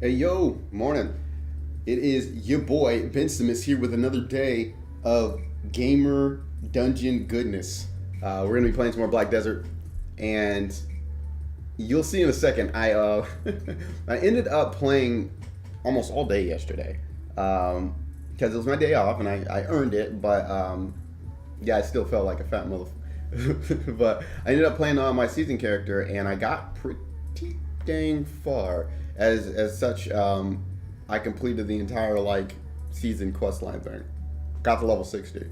Hey yo, morning. It is your boy Ben Simmons here with another day of gamer dungeon goodness. We're gonna be playing some more Black Desert, and you'll see in a second. I ended up playing almost all day yesterday because it was my day off and I earned it. But yeah, I still felt like a fat mother. But I ended up playing on my season character, and I got pretty dang far. As such, I completed the entire season quest line thing. Got to level 60.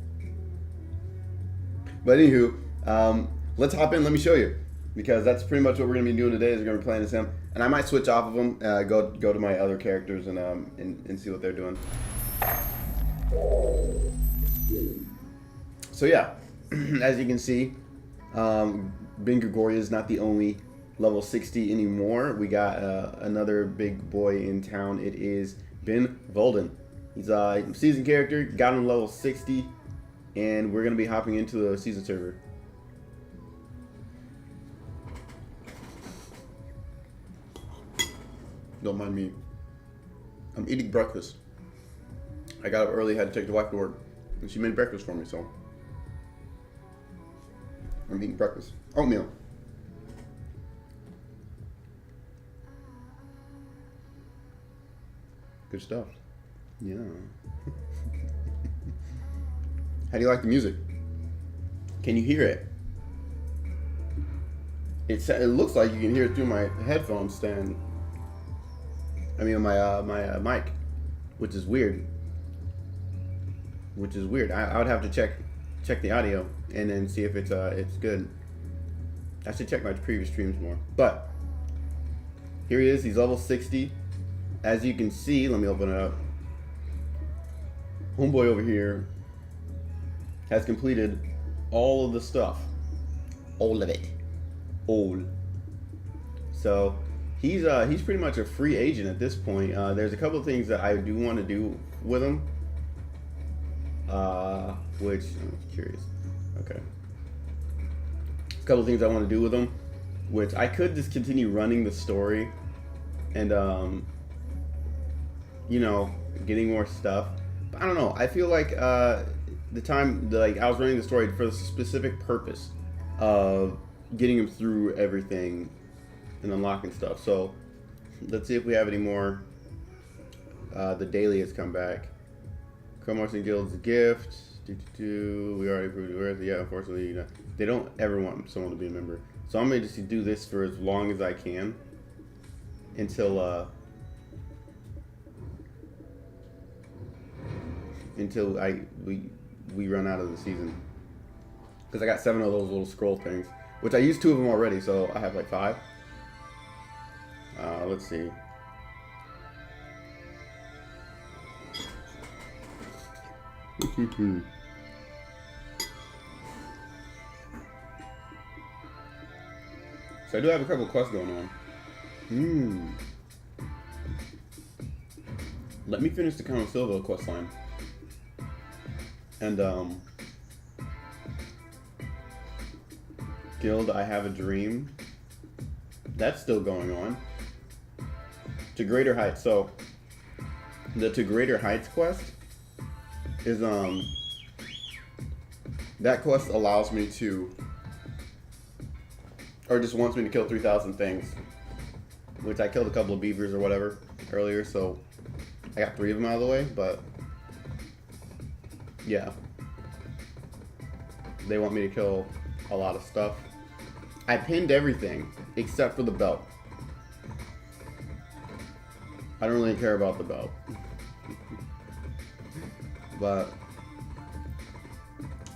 But anywho, let's hop in. Let me show you, because that's pretty much what we're gonna be doing today. Is we're gonna be playing as him, and I might switch off of him, go to my other characters and see what they're doing. So yeah, as you can see, Ben Gregoria is not the only level 60 anymore. We got another big boy in town. It is Ben Volden. He's a season character, got him level 60, and we're going to be hopping into the season server. Don't mind me. I'm eating breakfast. I got up early, had to take the wife to work, and she made breakfast for me, so I'm eating breakfast. Oatmeal. Good stuff. Yeah. How do you like the music? Can you hear it? It looks like you can hear it through my headphone stand. I mean, my mic, which is weird. I would have to check the audio and then see if it's good. I should check my previous streams more. But here he is. He's level 60. As you can see, let me open it up. Homeboy over here has completed all of the stuff. All of it. All. So he's pretty much a free agent at this point. There's a couple of things that I do want to do with him. Which I'm curious. Okay. A couple of things I want to do with him, which I could just continue running the story and getting more stuff. But I don't know. I feel like I was running the story for the specific purpose of getting him through everything and unlocking stuff. So let's see if we have any more. The daily has come back. Promotion Guild's gift. We already proved it worth. Yeah, unfortunately, they don't ever want someone to be a member. So I'm gonna just do this for as long as I can until we run out of the season. Because I got 7 of those little scroll things, which I used 2 of them already, so I have like 5. Let's see. So I do have a couple of quests going on. Let me finish the Count Silva quest line. And Guild, I Have a Dream. That's still going on. To Greater Heights. So the To Greater Heights quest is that quest allows me to, or just wants me to kill 3,000 things, which I killed a couple of beavers or whatever earlier, so I got 3 of them out of the way. But yeah, they want me to kill a lot of stuff. I pinned everything except for the belt. I don't really care about the belt. But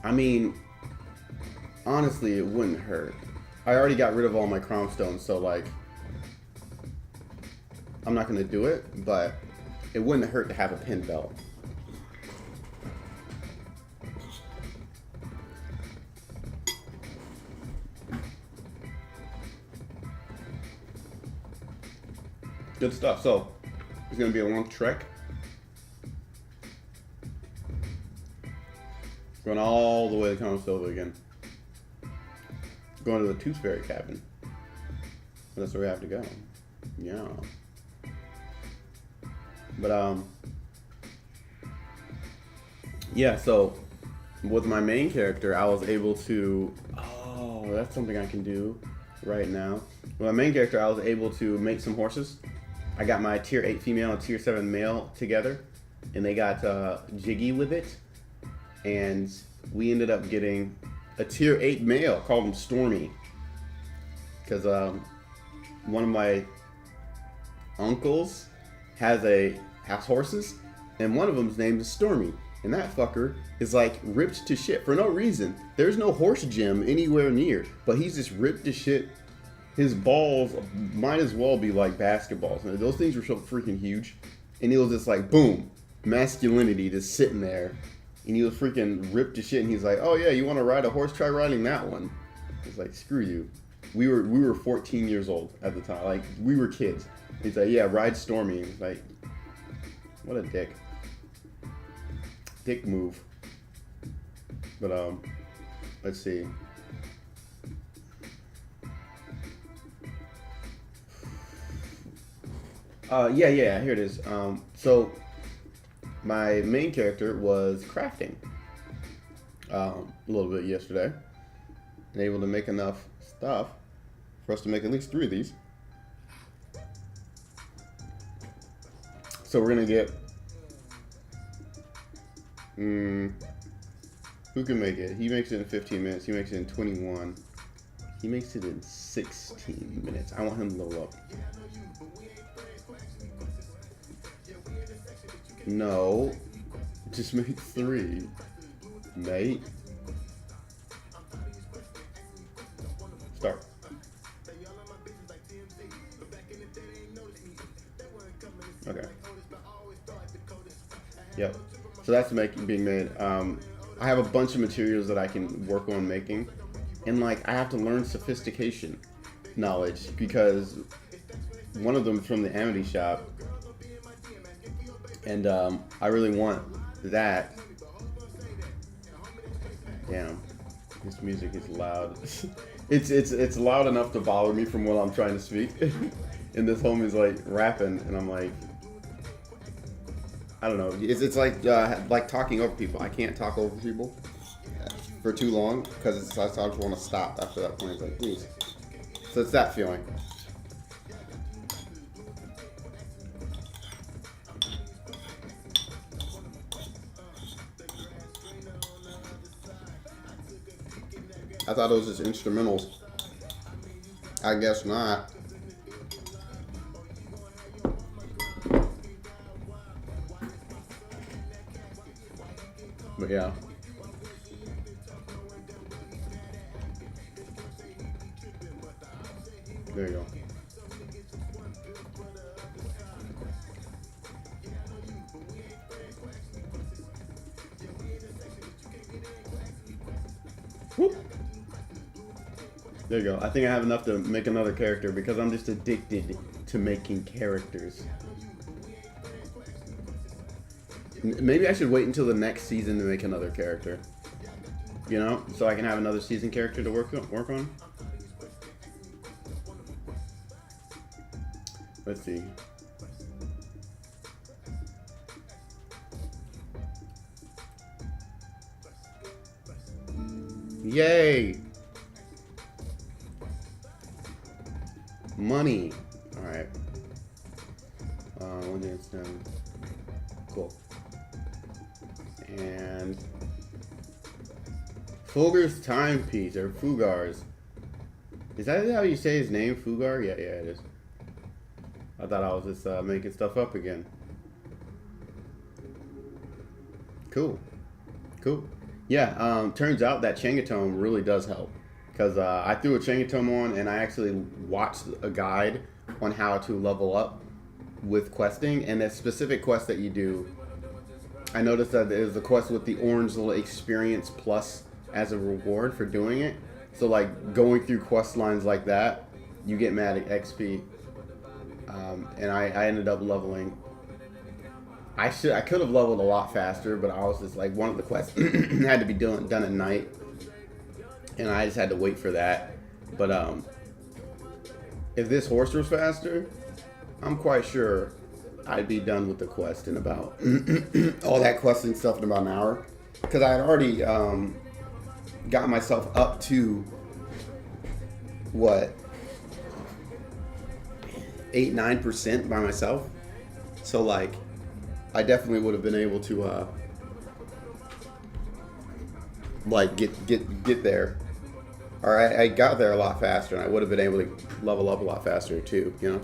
I mean, honestly, it wouldn't hurt. I already got rid of all my crown stones, so I'm not gonna do it, but it wouldn't hurt to have a pin belt. Good stuff. So it's gonna be a long trek. Going all the way to Count Silva again. Going to the Tooth Fairy cabin. That's where we have to go. Yeah. But yeah. So with my main character, I was able to. Oh, that's something I can do right now. With my main character, I was able to make some horses. I got my tier 8 female and tier 7 male together, and they got jiggy with it, and we ended up getting a tier 8 male, called him Stormy, because one of my uncles has horses, and one of them's named is Stormy, and that fucker is like ripped to shit for no reason. There's no horse gym anywhere near, but he's just ripped to shit. His balls might as well be like basketballs. And those things were so freaking huge, and he was just like, boom, masculinity just sitting there, and he was freaking ripped to shit. And he's like, oh yeah, you want to ride a horse? Try riding that one. It's like, screw you. We were 14 years old at the time. Like, we were kids. He's like, yeah, ride Stormy. He's like, what a dick. Dick move. But let's see. Yeah, here it is. So my main character was crafting a little bit yesterday, and able to make enough stuff for us to make at least 3 of these. So we're gonna get who can make it? He makes it in 15 minutes. He makes it in 21. He makes it in 16 minutes. I want him to level up. No, just make 3, mate. Start. Okay. Yep. So that's being made. I have a bunch of materials that I can work on making, and like I have to learn sophistication knowledge because one of them from the Amity shop. And I really want that. Damn, this music is loud. it's loud enough to bother me from what I'm trying to speak. And this homie's like rapping, and I'm like, I don't know. It's like talking over people. I can't talk over people for too long because I just want to stop after that point. It's like, please. So it's that feeling. I thought it was just instrumentals. I guess not. But yeah. There you go. Whoop. There you go. I think I have enough to make another character because I'm just addicted to making characters. Maybe I should wait until the next season to make another character. You know, so I can have another season character to work on. Let's see. Yay! Money. All right. One dance done. Cool. And Fugar's timepiece or Fugar's. Is that how you say his name? Fugar? Yeah, it is. I thought I was just making stuff up again. Cool. Yeah. Turns out that Changatome really does help. Because I threw a Changatome on and I actually watched a guide on how to level up with questing. And a specific quest that you do, I noticed that there's a quest with the orange little experience plus as a reward for doing it. So like going through quest lines like that, you get mad at XP. And I ended up leveling. I could have leveled a lot faster, but I was just like, one of the quests had to be done at night. And I just had to wait for that. But if this horse was faster, I'm quite sure I'd be done with the quest in about all that questing stuff in about an hour, because I had already got myself up to what 8-9% by myself. So like, I definitely would have been able to like get there. Or I got there a lot faster, and I would have been able to level up a lot faster too. You know.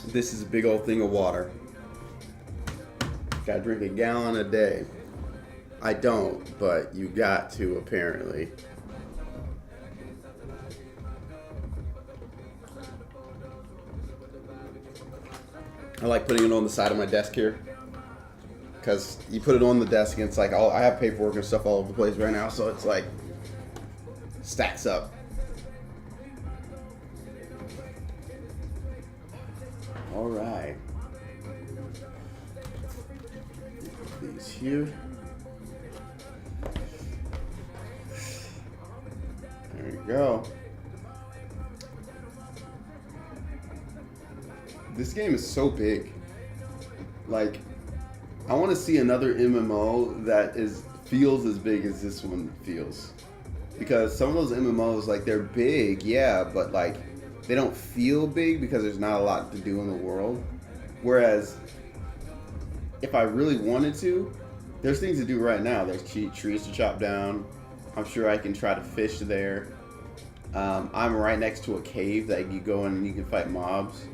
This is a big old thing of water. Gotta drink a gallon a day. I don't, but you got to apparently. I like putting it on the side of my desk here, because you put it on the desk and it's like I have paperwork and stuff all over the place right now, so it's like stacks up. All right, these here. There you go. This game is so big. Like, I want to see another MMO that feels as big as this one feels. Because some of those MMOs, like, they're big, yeah, but like they don't feel big because there's not a lot to do in the world. Whereas if I really wanted to, there's things to do right now. There's trees to chop down. I'm sure I can try to fish there. I'm right next to a cave that you go in and you can fight mobs.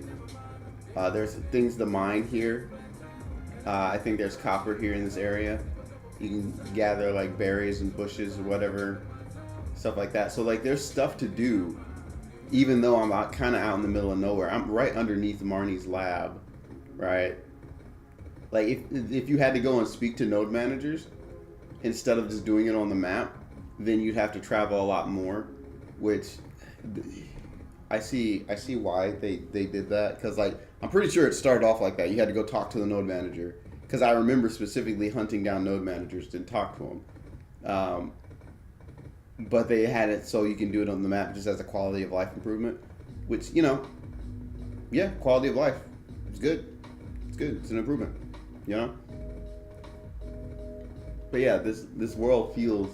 There's things to mine here. I think there's copper here in this area. You can gather like berries and bushes or whatever, stuff like that. So like there's stuff to do, even though I'm kind of out in the middle of nowhere. I'm right underneath Marnie's lab, right? Like if you had to go and speak to node managers instead of just doing it on the map, then you'd have to travel a lot more, which I see why they did that, because like I'm pretty sure it started off like that. You had to go talk to the node manager, because I remember specifically hunting down node managers to talk to them. But they had it so you can do it on the map just as a quality of life improvement, which, you know, yeah, quality of life. It's good. It's good. It's an improvement, you know? But yeah, this world feels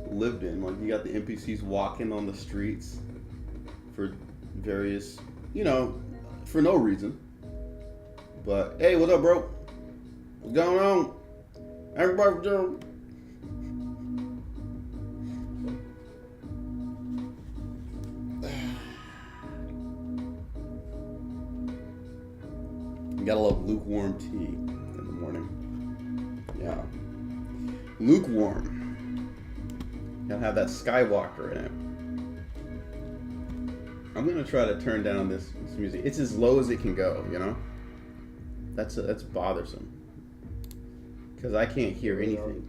lived in. Like, you got the NPCs walking on the streets for various, you know, for no reason. But hey, what up, bro? What's going on? Everybody doing? You gotta love lukewarm tea in the morning. Yeah, lukewarm. Gotta have that Skywalker in it. I'm gonna try to turn down this music. It's as low as it can go, you know. That's bothersome, because I can't hear anything.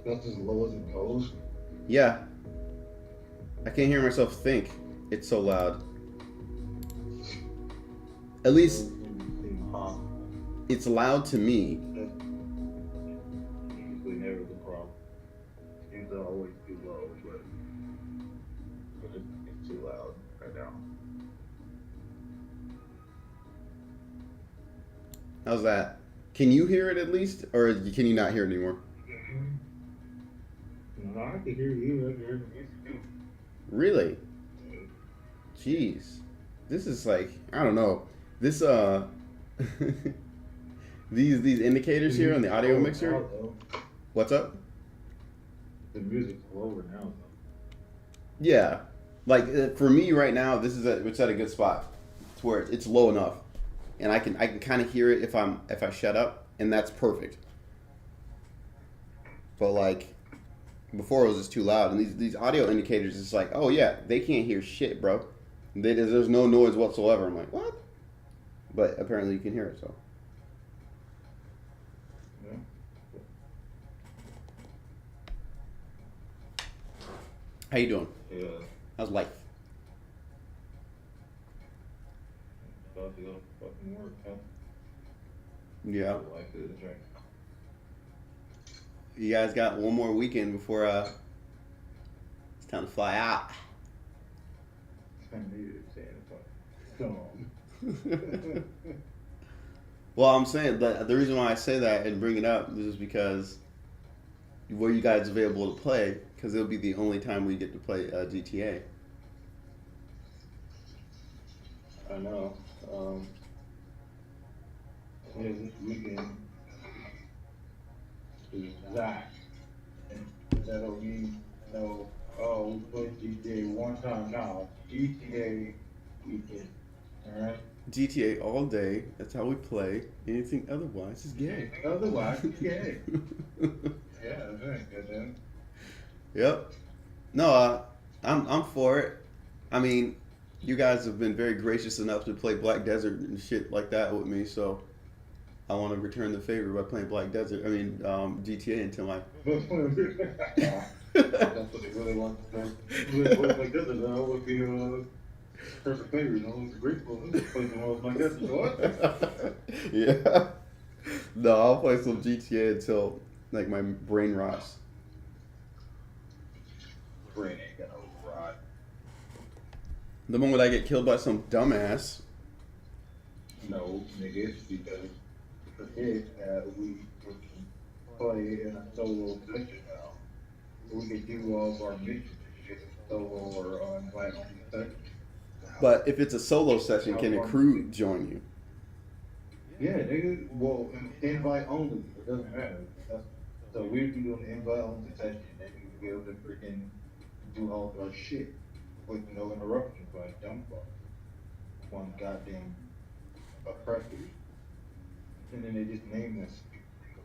That's as low as it goes. Yeah, I can't hear myself think. It's so loud. At least it's loud to me. That's usually never the problem. Things are always too low, but it's too loud right now. How's that? Can you hear it at least, or can you not hear it anymore? No, I can hear you. I can hear the music too. Really? Jeez, this is like, I don't know. This these indicators here on the audio mixer. What's up? The music's lower now, though. Yeah, like for me right now, it's at a good spot. It's where it's low enough, and I can kind of hear it if I shut up, and that's perfect. But like before, it was just too loud, and these audio indicators, it's like, oh yeah, they can't hear shit, bro. There's no noise whatsoever. I'm like, what? But apparently you can hear it, so. Yeah. How you doing? Yeah. How's life? About to go fucking work, huh? Yeah. Life is right. You guys got one more weekend before Time to fly out. I needed to say it. Well, I'm saying that the reason why I say that and bring it up is just because were you guys available to play? Because it'll be the only time we get to play GTA. I know. Yeah, this weekend is that. And that'll mean, oh, we played GTA one time now. GTA weekend. Alright? GTA all day. That's how we play. Anything otherwise is gay. Otherwise, it's gay. Yeah, that's right, goddamn. Yep. No, I'm for it. I mean, you guys have been very gracious enough to play Black Desert and shit like that with me, so I want to return the favor by playing Black Desert. I mean, GTA until my. That's what they really want to do. Like this, though, would be perfect favor, it's grateful. This place was like this, what? Yeah. No, I'll play some GTA until like my brain rots. Brain ain't gonna rot. The moment I get killed by some dumbass. No, nigga, because forget that we can play in a solo session now. We can do all of our missions and shit solo or on like on the session. But if it's a solo session, can a crew join you? Yeah, nigga. Well, invite only. It doesn't matter. So we'd be doing the invite only session, and you would be able to freaking do all of our shit with no interruptions by dumb fuck. One goddamn oppressor. And then they just named this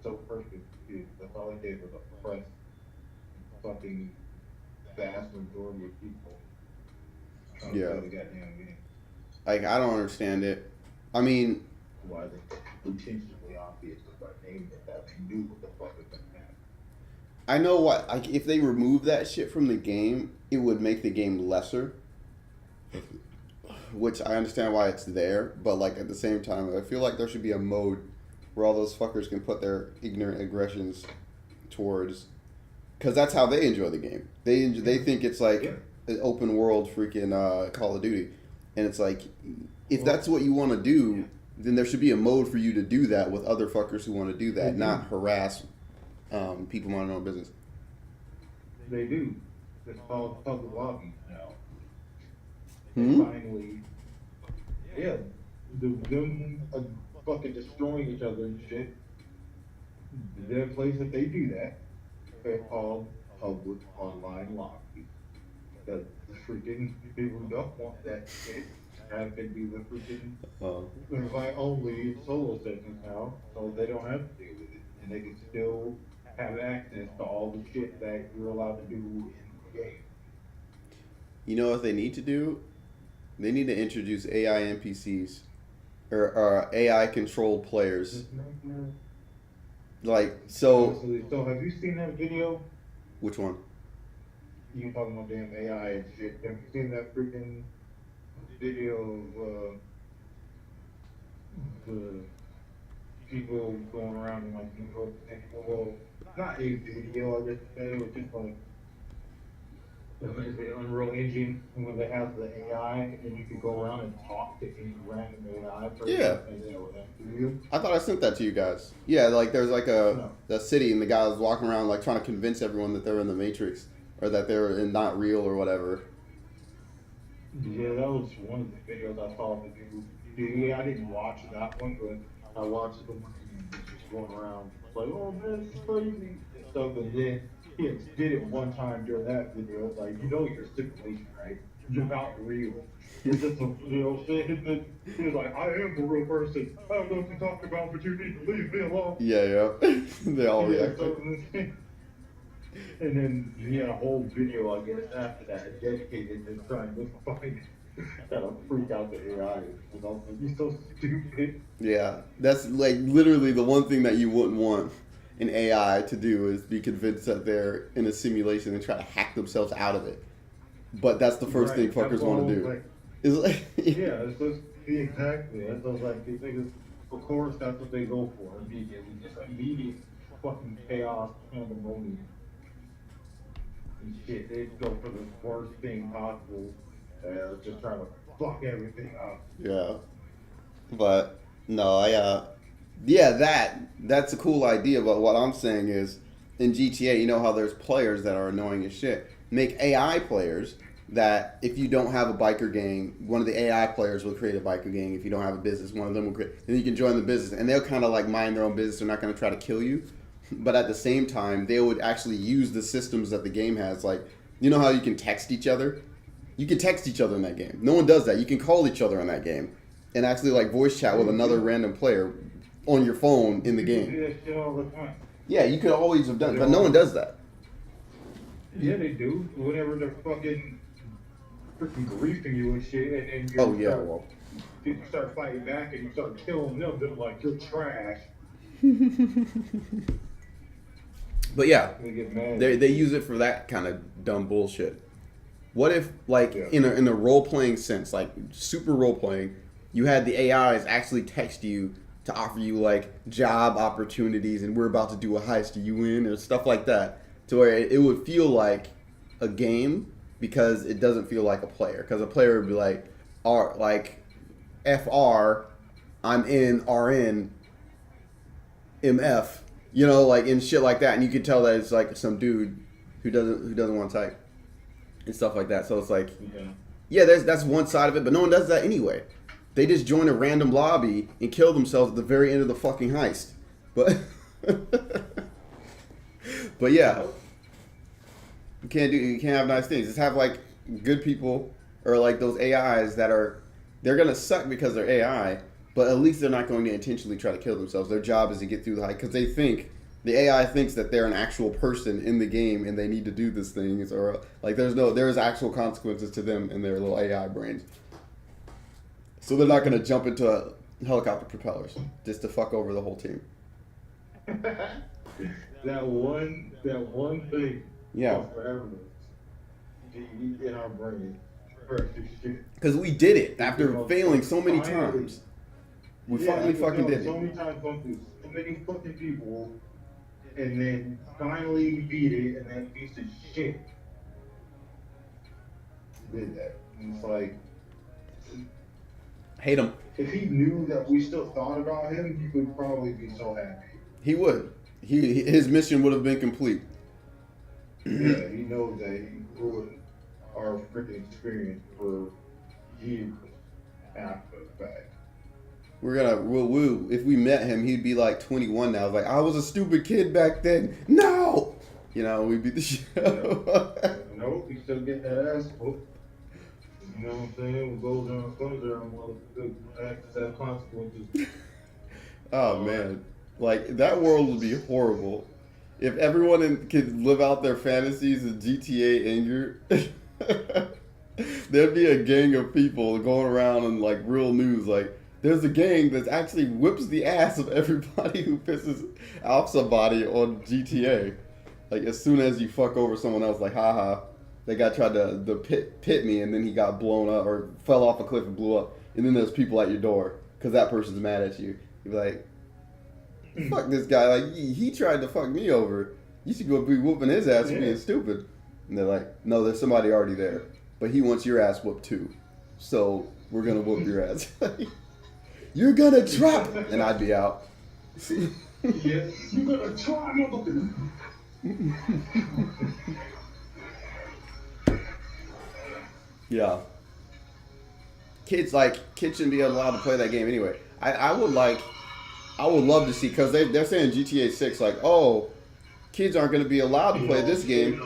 so perfect. Dude, that's all they did was oppress fucking vast majority of people. Trying to Yeah. play the goddamn game. Like, I don't understand it. I mean, Why is it intentionally obvious about naming it that they knew what the fuck was gonna happen? I know what, like, if they remove that shit from the game, it would make the game lesser. Which I understand why it's there, but, like, at the same time, I feel like there should be a mode where all those fuckers can put their ignorant aggressions towards. Because that's how they enjoy the game. They think it's like an open world freaking Call of Duty. And it's like, if that's what you want to do, then there should be a mode for you to do that with other fuckers who want to do that, not harass people minding their own business. They do. It's called public lobby now. Hmm? Finally, yeah, them fucking destroying each other and shit. There are places that they do that. They're called public online lobby. The freaking people who don't want that shit have to do the freaking invite only solo sessions now, so they don't have to deal with it, and they can still have access to all the shit that you're allowed to do in the game. You know what they need to do? They need to introduce AI NPCs or AI controlled players. Like, so. So have you seen that video? Which one? You talking about damn AI and shit. Have you seen that freaking video of the people going around in like New York? Well, not a video, I guess it was just like the Unreal Engine when they have the AI and you can go around and talk to any random AI person. Yeah. And they will answer you. I thought I sent that to you guys. Yeah, like there's like a city and the guy was walking around like trying to convince everyone that they're in the Matrix or that they're not real or whatever. Yeah, that was one of the videos I saw of the dude. Yeah, I didn't watch that one, but I watched the one just going around like, oh man, this is crazy and stuff. And then he did it one time during that video. Like, you know, you're a simulation, right? You're not real. You're just a real shit. And then he was like, I am a real person. I don't know what you're talking about, but you need to leave me alone. Yeah. They all react. And then he had a whole video, I guess, after that, dedicated to trying to find kind of freak out the AI. You know, he's so stupid. Yeah, that's like literally the one thing that you wouldn't want an AI to do is be convinced that they're in a simulation and try to hack themselves out of it. But that's the first thing fuckers want to do. Like, is like yeah, it's just exactly. That's what like these niggas. Of course, that's what they go for immediately. Just immediate fucking chaos, pandemonium. and shit. They go for the worst thing possible. Just trying to fuck everything up. Yeah. But no, yeah, that's a cool idea. But what I'm saying is, in GTA, you know how there's players that are annoying as shit. Make AI players that if you don't have a biker gang, one of the AI players will create a biker gang. If you don't have a business, one of them will create. Then you can join the business, and they'll kind of like mind their own business. They're not going to try to kill you, but at the same time, they would actually use the systems that the game has. Like, you know how you can text each other? You can text each other in that game. No one does that. You can call each other in that game, and actually like voice chat with another random player on your phone in the game. Do that shit all the time. Yeah, you could always have done it, but no one does that. Yeah, they do. Whenever they're fucking freaking griefing you and shit, and you Oh yeah, well. you start fighting back and you start killing them, they're like, you're trash. But yeah, They get mad. they use it for that kind of dumb bullshit. What if, like, in a role playing sense, like super role playing, you had the AIs actually text you to offer you like job opportunities, and we're about to do a heist, are you in, or stuff like that, to where it would feel like a game because it doesn't feel like a player. Because a player would be like, FR, I'm in RN, MF, you know, like and shit like that, and you could tell that it's like some dude who doesn't want to type and stuff like that. So it's like, yeah, that's one side of it, but no one does that anyway. They just join a random lobby and kill themselves at the very end of the fucking heist. But but yeah, you can't have nice things. Just have like good people or like those AIs they're gonna suck because they're AI, but at least they're not going to intentionally try to kill themselves. Their job is to get through the heist because they think the AI thinks that they're an actual person in the game and they need to do this thing, or like there's actual consequences to them in their little AI brains. So they're not going to jump into helicopter propellers just to fuck over the whole team. that one thing. Yeah. Forever. In our brain. Because we did it after failing so many times. We finally fucking did it. So many times, gone through so many fucking people, and then finally beat it, and that piece of shit did that. And it's like, hate him. if he knew that we still thought about him, he would probably be so happy. He would. His mission would have been complete. Yeah, he knows that he ruined our freaking experience for years after the fact. We'll if we met him, he'd be like 21 now. Like, I was a stupid kid back then. No! You know, we'd beat the shit out. Nope, he still get that ass whooped. You know what I'm saying? We'll go down, comes there, and we'll have consequences. Oh, man. Like, that world would be horrible. If everyone could live out their fantasies of GTA anger, there'd be a gang of people going around in, like, real news, like, there's a gang that actually whips the ass of everybody who pisses off somebody on GTA. Like, as soon as you fuck over someone else, like, haha, that guy tried to pit me, and then he got blown up, or fell off a cliff and blew up, and then there's people at your door, because that person's mad at you. You'd be like, fuck this guy, like, he tried to fuck me over. You should go be whooping his ass for being stupid. And they're like, no, there's somebody already there, but he wants your ass whooped too. So, we're gonna whoop your ass. You're gonna drop! And I'd be out. Yeah, you're gonna try, motherfucker. Yeah. Kids shouldn't be allowed to play that game anyway. I would love to see, because they're saying GTA 6, like, oh, kids aren't going to be allowed to play this game.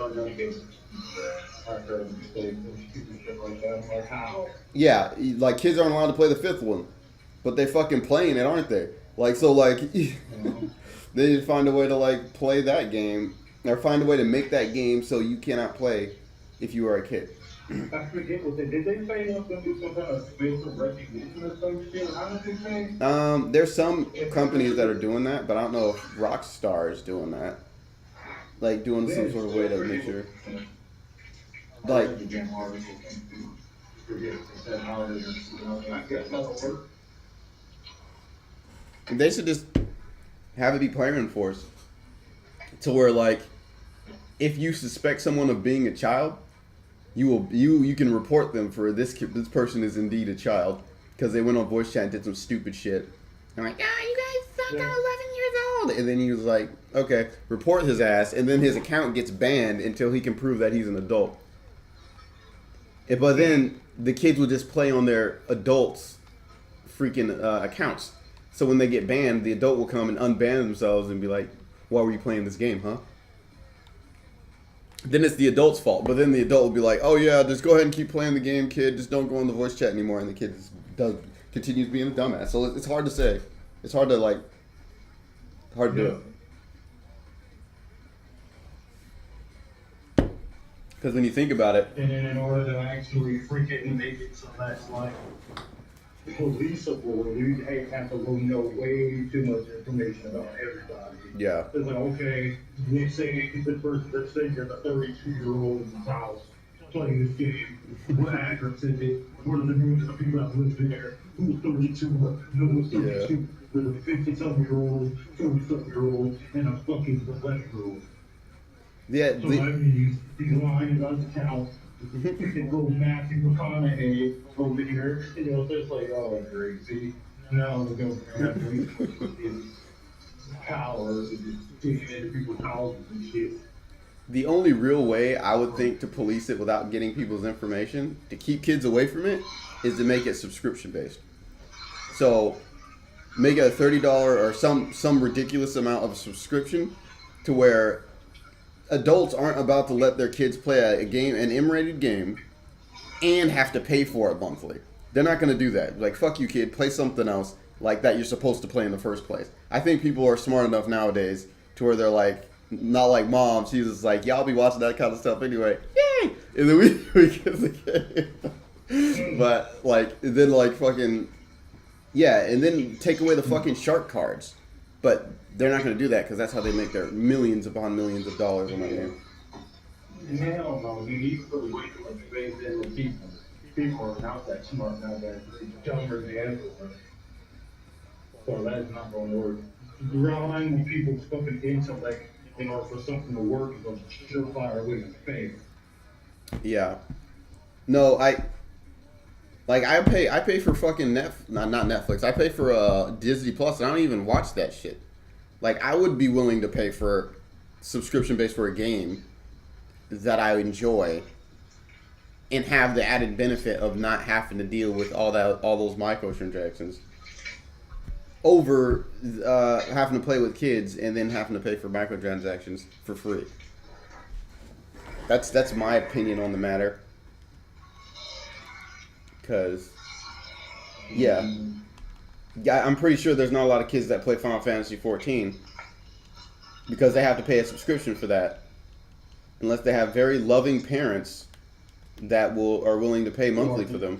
Yeah, like, kids aren't allowed to play the fifth one. But they fucking playing it, aren't they? Like, so, like, they need to find a way to, like, play that game, or find a way to make that game so you cannot play if you are a kid. I forget what they did. They say they're going to do some kind of facial recognition or some shit? How did they say? There's some companies that are doing that, but I don't know if Rockstar is doing that. Like, doing some sort of way to make sure. Like, they should just have it be player enforced, to where, like, if you suspect someone of being a child, you can report them for this person is indeed a child because they went on voice chat and did some stupid shit. I'm like, you guys suck. I'm 11 years old. And then he was like, okay, report his ass, and then his account gets banned until he can prove that he's an adult. But then the kids will just play on their adults' freaking accounts. So when they get banned, the adult will come and unban themselves and be like, why were you playing this game, huh? Then it's the adult's fault. But then the adult will be like, oh yeah, just go ahead and keep playing the game, kid. Just don't go on the voice chat anymore. And the kid continues being a dumbass. So it's hard to say. It's hard to hard to do it. Because when you think about it. And then in order to actually freaking make it so that's like policeable, you have to know way too much information about everybody. Yeah. It's like, okay, let's say you're the 32-year-old in the house playing this game. What address is it? What are the names of the people that live there? Who's 32? Who's 32? There's a 50-something-year-old, 40-something-year-old, and a fucking 11-year-old. Yeah. So that means he's lying about his account. Freaking little Matthew McConaughey over here. You know, so it's like, oh, great. See, now we're going to have powers and just taking into people's houses and shit. The only real way I would think to police it without getting people's information, to keep kids away from it, is to make it subscription based. So make it a $30 or some ridiculous amount of subscription to where adults aren't about to let their kids play a game, an M-rated game, and have to pay for it monthly. They're not going to do that. Like, fuck you, kid. Play something else like that you're supposed to play in the first place. I think people are smart enough nowadays to where they're like, not like mom. She's just like, y'all be watching that kind of stuff anyway. Yay! And then we get the game. But, like, then, like, fucking, yeah, and then take away the fucking shark cards. But they're not going to do that because that's how they make their millions upon millions of dollars on that game. Hell no, dude. You put way too much faith in the people. People are not that smart nowadays. They're dumber than ever. So that's not going to work. Relying on people's fucking intellect in order for something to work is a surefire way to fail. Yeah. No, I pay for fucking not Netflix. I pay for Disney Plus, and I don't even watch that shit. Like, I would be willing to pay for subscription based for a game that I enjoy and have the added benefit of not having to deal with all those microtransactions over having to play with kids and then having to pay for microtransactions for free. That's my opinion on the matter. Because, yeah, I'm pretty sure there's not a lot of kids that play Final Fantasy 14 because they have to pay a subscription for that, unless they have very loving parents that are willing to pay monthly for them.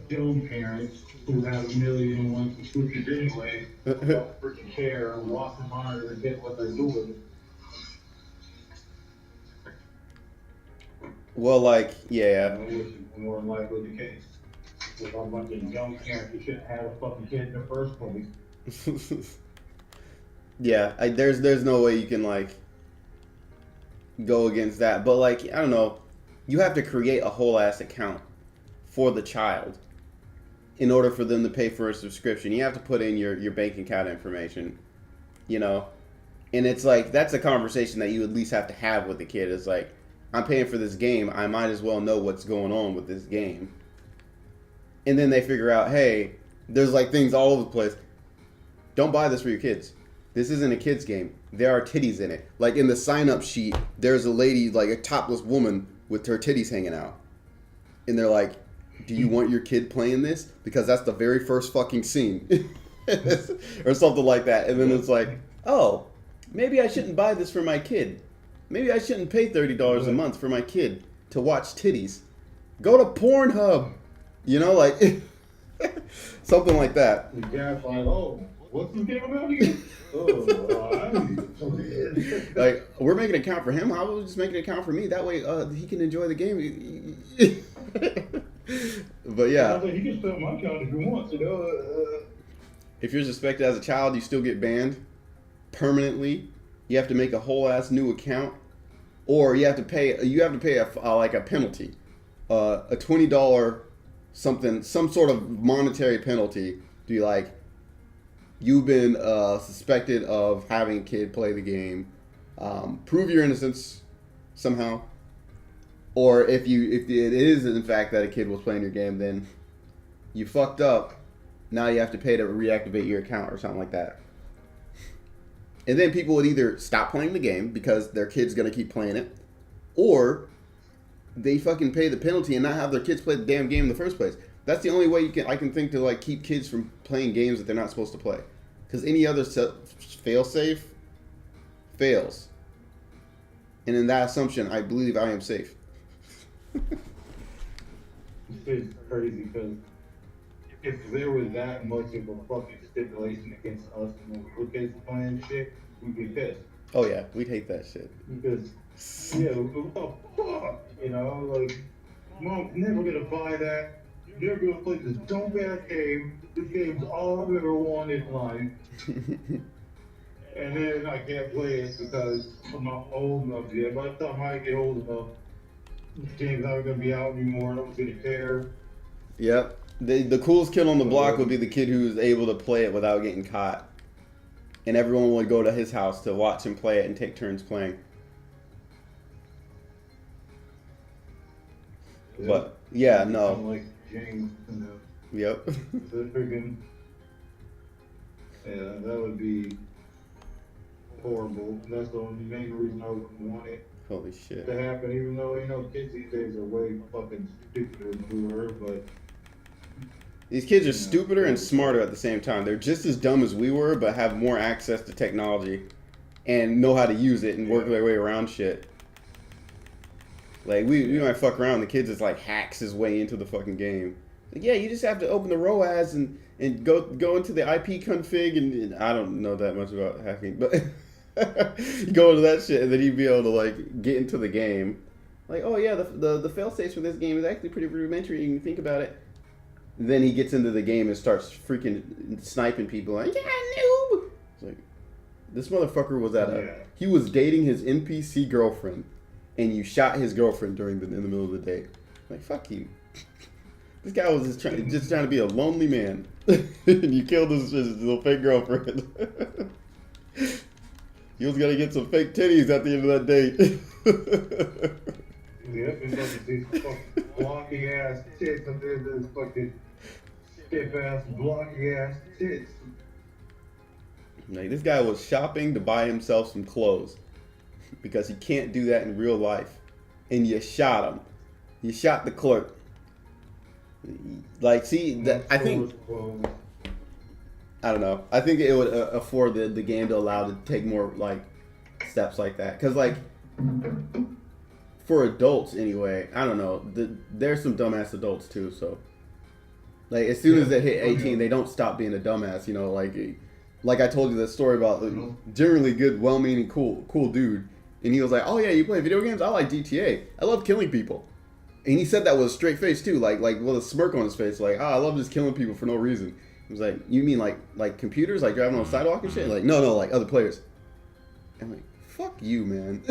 Dumb parents who have 1,000,001 subscriptions anyway, don't freaking care and watch the monitor and get what they're doing. Well, like, yeah. More than likely the case. With a bunch of young parents who shouldn't have a fucking kid in the first place. Yeah, there's no way you can, like, go against that. But, like, I don't know. You have to create a whole ass account for the child in order for them to pay for a subscription. You have to put in your bank account information, you know? And it's like, that's a conversation that you at least have to have with the kid. It's like, I'm paying for this game. I might as well know what's going on with this game. And then they figure out, hey, there's like things all over the place. Don't buy this for your kids. This isn't a kid's game. There are titties in it. Like in the sign-up sheet, there's a lady, like a topless woman with her titties hanging out. And they're like, do you want your kid playing this? Because that's the very first fucking scene. Or something like that. And then it's like, oh, maybe I shouldn't buy this for my kid. Maybe I shouldn't pay $30 a month for my kid to watch titties. Go to Pornhub. You know, like, something like that. The guy's like, oh, what's this game about again? Like, we're making an account for him. How about we just make an account for me? That way he can enjoy the game. But yeah. He can spend my account if he wants, you know. If you're suspected as a child, you still get banned permanently. You have to make a whole ass new account or you have to pay like a penalty, a $20 something, some sort of monetary penalty to be like, you've been suspected of having a kid play the game, prove your innocence somehow, or if it is in fact that a kid was playing your game, then you fucked up. Now you have to pay to reactivate your account or something like that. And then people would either stop playing the game because their kid's gonna keep playing it, or they fucking pay the penalty and not have their kids play the damn game in the first place. That's the only way I can think to like keep kids from playing games that they're not supposed to play. Because any other fail-safe fails. And in that assumption, I believe I am safe. It's crazy because if there was that much of a fucking stipulation against us when we were kids playing shit, we'd be pissed. Oh yeah, we'd hate that shit. Because, yeah, what the fuck? You know, like, Mom's never gonna buy that. Never gonna play this dope ass game. This game's all I've ever wanted in life. And then I can't play it because I'm not old enough yet. By the time I get old enough, this game's not gonna be out anymore. No one's gonna care. Yep. The coolest kid on the block would be the kid who was able to play it without getting caught. And everyone would go to his house to watch him play it and take turns playing. Yeah. But, yeah, no. I'm like James, you know. Yep. The freaking, yeah, that would be horrible. That's the only main reason I wouldn't want it Holy shit. to happen, even though, you know, kids these days are way fucking stupider than we were, but These kids are stupider and smarter at the same time. They're just as dumb as we were, but have more access to technology and know how to use it and work their way around shit. Like, we might fuck around. The kid just, like, hacks his way into the fucking game. Like, yeah, you just have to open the ROAS and go into the IP config, and I don't know that much about hacking, but you go into that shit, and then you'd be able to, like, get into the game. Like, oh, yeah, the fail-safes for this game is actually pretty rudimentary. You can think about it. Then he gets into the game and starts freaking sniping people. Like, yeah, noob! It's like, this motherfucker was he was dating his NPC girlfriend, and you shot his girlfriend in the middle of the day. Like, fuck you. This guy was just trying to be a lonely man, and you killed his little fake girlfriend. He was gonna get some fake titties at the end of that date. Yep, and look at these fucking blocky ass tits up there, this fucking stiff ass blocky ass tits. Like, this guy was shopping to buy himself some clothes because he can't do that in real life, and you shot him. You shot the clerk. Like, see, I think, I don't know. I think it would afford the game to allow to take more, like, steps like that. Because, like, for adults anyway, I don't know. There's some dumbass adults too, so. Like, as soon as they hit 18, they don't stop being a dumbass, you know, like I told you that story about generally good, well-meaning, cool dude. And he was like, oh yeah, you play video games? I like GTA. I love killing people. And he said that with a straight face too, like with a smirk on his face, like, I love just killing people for no reason. He was like, you mean like computers, like driving on the sidewalk and shit? Like, no, like other players. I'm like, fuck you, man.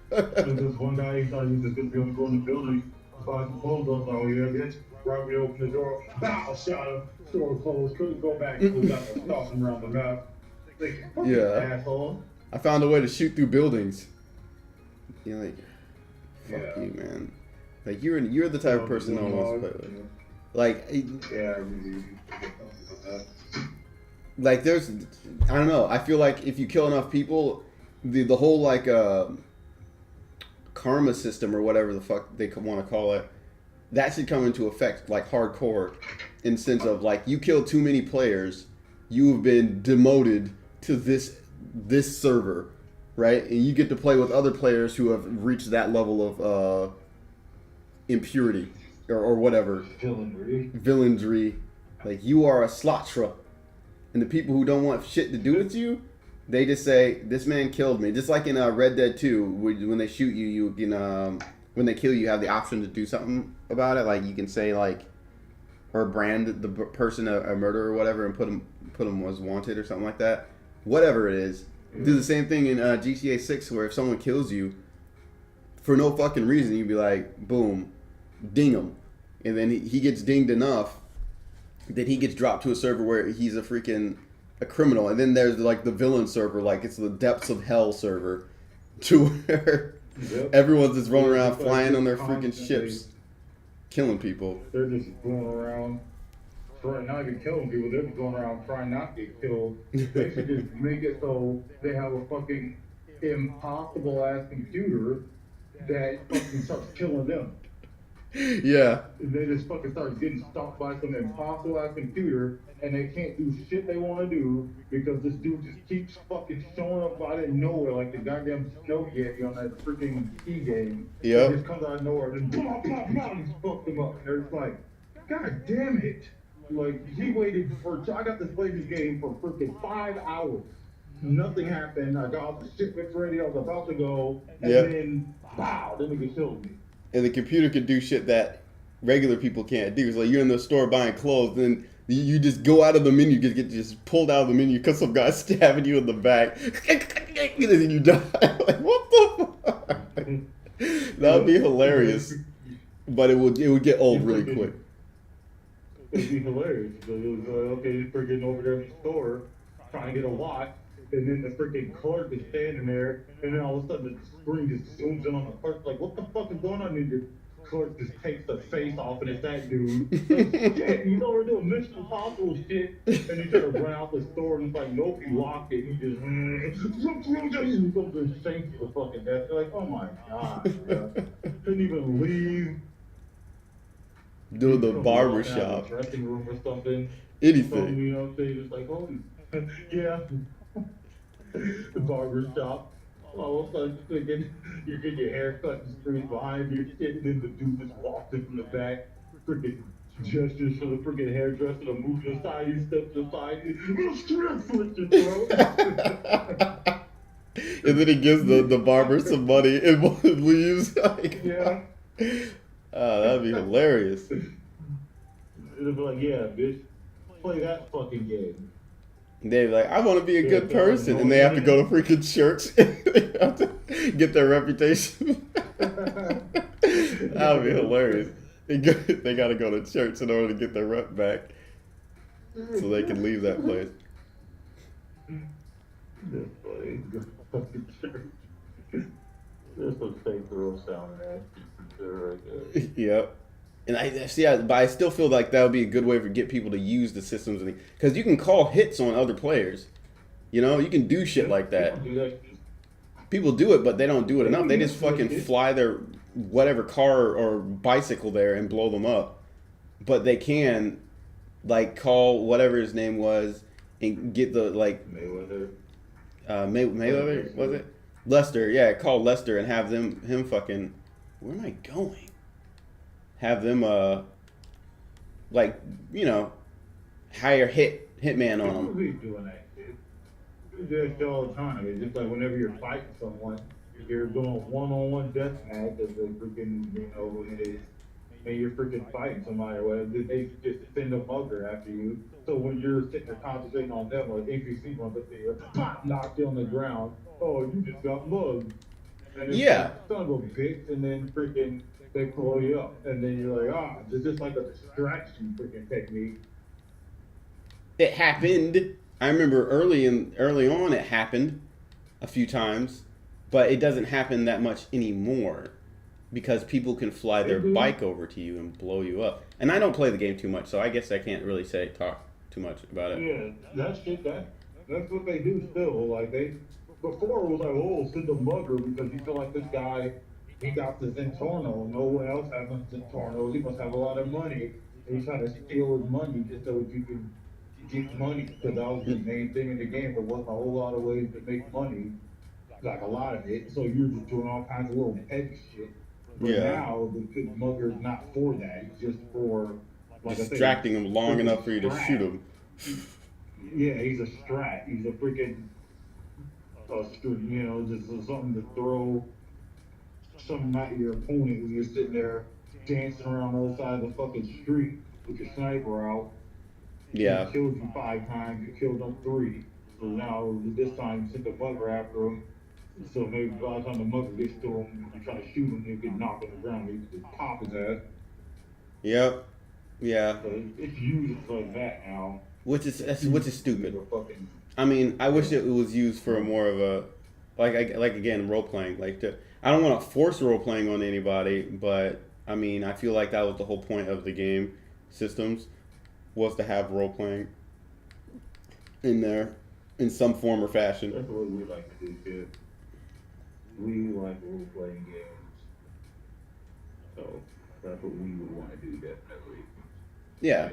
There's this one guy, he thought he was just gonna go in the building, buy some clothes on, oh yeah, bitch. Right when he opened the door, bow, shot him, door closed, couldn't go back, he got tossing around the map. Like, Yeah. asshole. I found a way to shoot through buildings. You're like, fuck Yeah. you, man. Like, you're the type of person no one wants to play with. Like, Yeah, I really like there's, I don't know. I feel like if you kill enough people, the whole like karma system or whatever the fuck they want to call it, that should come into effect like hardcore, in the sense of like you killed too many players, you have been demoted to this server, right? And you get to play with other players who have reached that level of impurity or whatever. Villainry. Like, you are a slotra. And the people who don't want shit to do with you, they just say, this man killed me. Just like in Red Dead 2, when they shoot you, you can, when they kill you, you have the option to do something about it. Like, you can say, like, or brand the person a murderer or whatever and put him as wanted or something like that. Whatever it is. Do the same thing in GTA 6 where if someone kills you, for no fucking reason. You'd be like, boom, ding him. And then he gets dinged enough that he gets dropped to a server where he's a criminal. And then there's like the villain server, like it's the depths of hell server, to where everyone's just rolling around flying on their freaking ships, killing people. They're just going around trying not to get killing people. They're just going around trying not to get killed. They should just make it so they have a fucking impossible ass computer that fucking starts killing them. Yeah. And they just fucking start getting stopped by some impossible ass computer, and they can't do shit they want to do because this dude just keeps fucking showing up out of nowhere like the goddamn Snow Yeti on that freaking key game. Yep. He just comes out of nowhere and blah, blah, blah, and just fucks them up. And they're just like, God damn it. Like, he waited I got to play this game for freaking 5 hours. Nothing happened. I got all the shipments ready. I was about to go. And then, wow, then he killed me. And the computer can do shit that regular people can't do. It's like you're in the store buying clothes, and you just go out of the menu, get just pulled out of the menu because some guy's stabbing you in the back, and then you die. Like, what the fuck? That would be hilarious, but it would get old really quick. It'd be hilarious. It was okay, you're freaking over there in the store trying to get a watch, and then the freaking clerk is standing there, and then all of a sudden the screen just zooms in on the clerk. Like, what the fuck is going on? And the clerk just takes the face off, and it's that dude. Like, shit, you know we're doing Mission Impossible shit, and he tried to run out the store, and it's like, nope, he locked it. He just goes and shanks the fucking death. They're like, oh my god, bro. Couldn't even leave. Doing the barber shop. Dressing room or something. Anything. You know what I'm saying? Just like, holy, yeah. The barber shop. All of a sudden, you're getting your hair cut in the street behind you, and then the dude just walks in from the back, freaking gestures for the freaking hairdresser to move to the side, he steps to the side, little strip slit your throat. And then he gives the barber some money and leaves. Like, yeah. Oh, that'd be hilarious. It'll be like, yeah, bitch, play that fucking game. They're like, I want to be a good person, and they have to go to freaking church. They have to get their reputation. That would be hilarious. They got to go to church in order to get their rep back, so they can leave that place. That's funny. Fucking church. There's some fake girl sound right there. Yep. And but I still feel like that would be a good way to get people to use the systems, because you can call hits on other players. You know, you can do shit like that. People do it, but they don't do it enough. They just fucking fly their whatever car or bicycle there and blow them up. But they can, like, call whatever his name was and get the, like, Mayweather. Mayweather, was it? Lester, yeah, call Lester and have him fucking, where am I going? Have them, like, you know, hire hitman on them. People be doing that shit. You do that shit all the time. It's just like whenever you're fighting someone, you're doing a one-on-one deathmatch as a freaking, you know, it is. And you're freaking fighting somebody or whatever, they just send a mugger after you. So when you're sitting there concentrating on them, or NPC runs up there, pop, knocked you on the ground. Oh, you just got mugged. And it's Yeah. like, son of a bitch, and then freaking they blow you up, and then you're like, it's just like a distraction freaking technique. It happened. I remember early on it happened a few times, but it doesn't happen that much anymore because people can fly their bike over to you and blow you up. And I don't play the game too much, so I guess I can't really talk too much about it. Yeah, that's what they do still. Like before it was like, oh, send a mugger because you feel like this guy, he got the Zentorno. No one else has a Zentorno. He must have a lot of money. And he's trying to steal his money just so you can get money. Because that was the main thing in the game. There wasn't a whole lot of ways to make money. Like a lot of it. So you're just doing all kinds of little petty shit. But now the mugger's not for that. It's just for, like distracting him long enough for you to shoot him. Yeah, he's a strat. He's a freaking, you know, just something to throw something at your opponent when you're sitting there dancing around the other side of the fucking street with your sniper out. Yeah. He killed you 5 times, you killed him 3. So now this time you sent the bugger after him So maybe by the time the mother gets to him, you try to shoot him, he'll get knocked on the ground, you just pop his ass. Yep. Yeah. So it's used like that now. Which is stupid. Fucking, I mean, I wish yeah. it was used for more of a like again role playing. I don't want to force role playing on anybody, but I mean, I feel like that was the whole point of the game systems was to have role playing in there in some form or fashion. That's what we like to do, kid. We like role playing games. So that's what we would want to do, definitely. Yeah.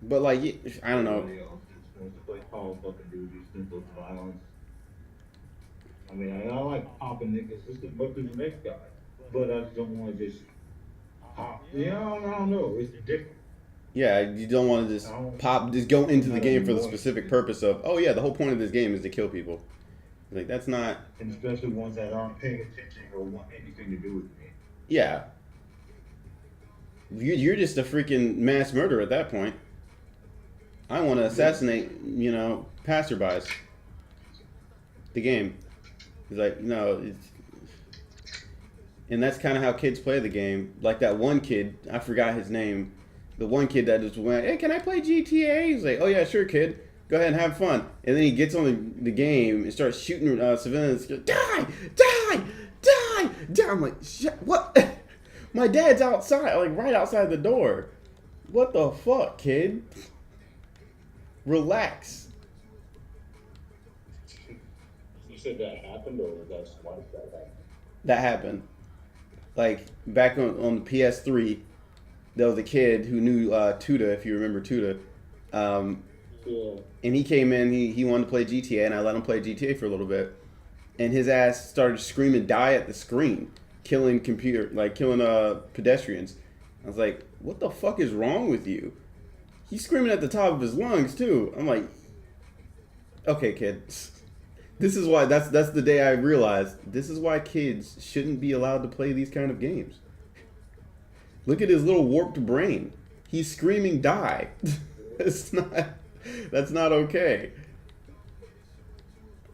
But like, I don't know. Everybody else just wants to play Call of fucking Duty, simple violence. I mean, I like popping niggas just as much as the next guy, but I just don't want to just pop. Yeah, I don't know. It's different. Yeah, you don't want to just go into the game for the specific purpose of, oh yeah, the whole point of this game is to kill people. Like, that's not. And especially ones that aren't paying attention or want anything to do with me. Yeah. You're just a freaking mass murderer at that point. I want to assassinate, passerbys. The game. It's like, and that's kind of how kids play the game. Like that one kid, I forgot his name. The one kid that just went, hey, can I play GTA? He's like, oh yeah, sure, kid. Go ahead and have fun. And then he gets on the game and starts shooting civilians. Die! Die! Die! Die! I'm like, shit, what? My dad's outside, like right outside the door. What the fuck, kid? Relax. You said that happened, or that's why that happened? That happened. Like, back on the PS3, there was a kid who knew Tuda, if you remember Tuda. Yeah. And he came in, he wanted to play GTA, and I let him play GTA for a little bit. And his ass started screaming, die at the screen, killing pedestrians. I was like, what the fuck is wrong with you? He's screaming at the top of his lungs, too. I'm like, okay, kid. This is why, that's the day I realized, this is why kids shouldn't be allowed to play these kind of games. Look at his little warped brain. He's screaming, die. That's not okay.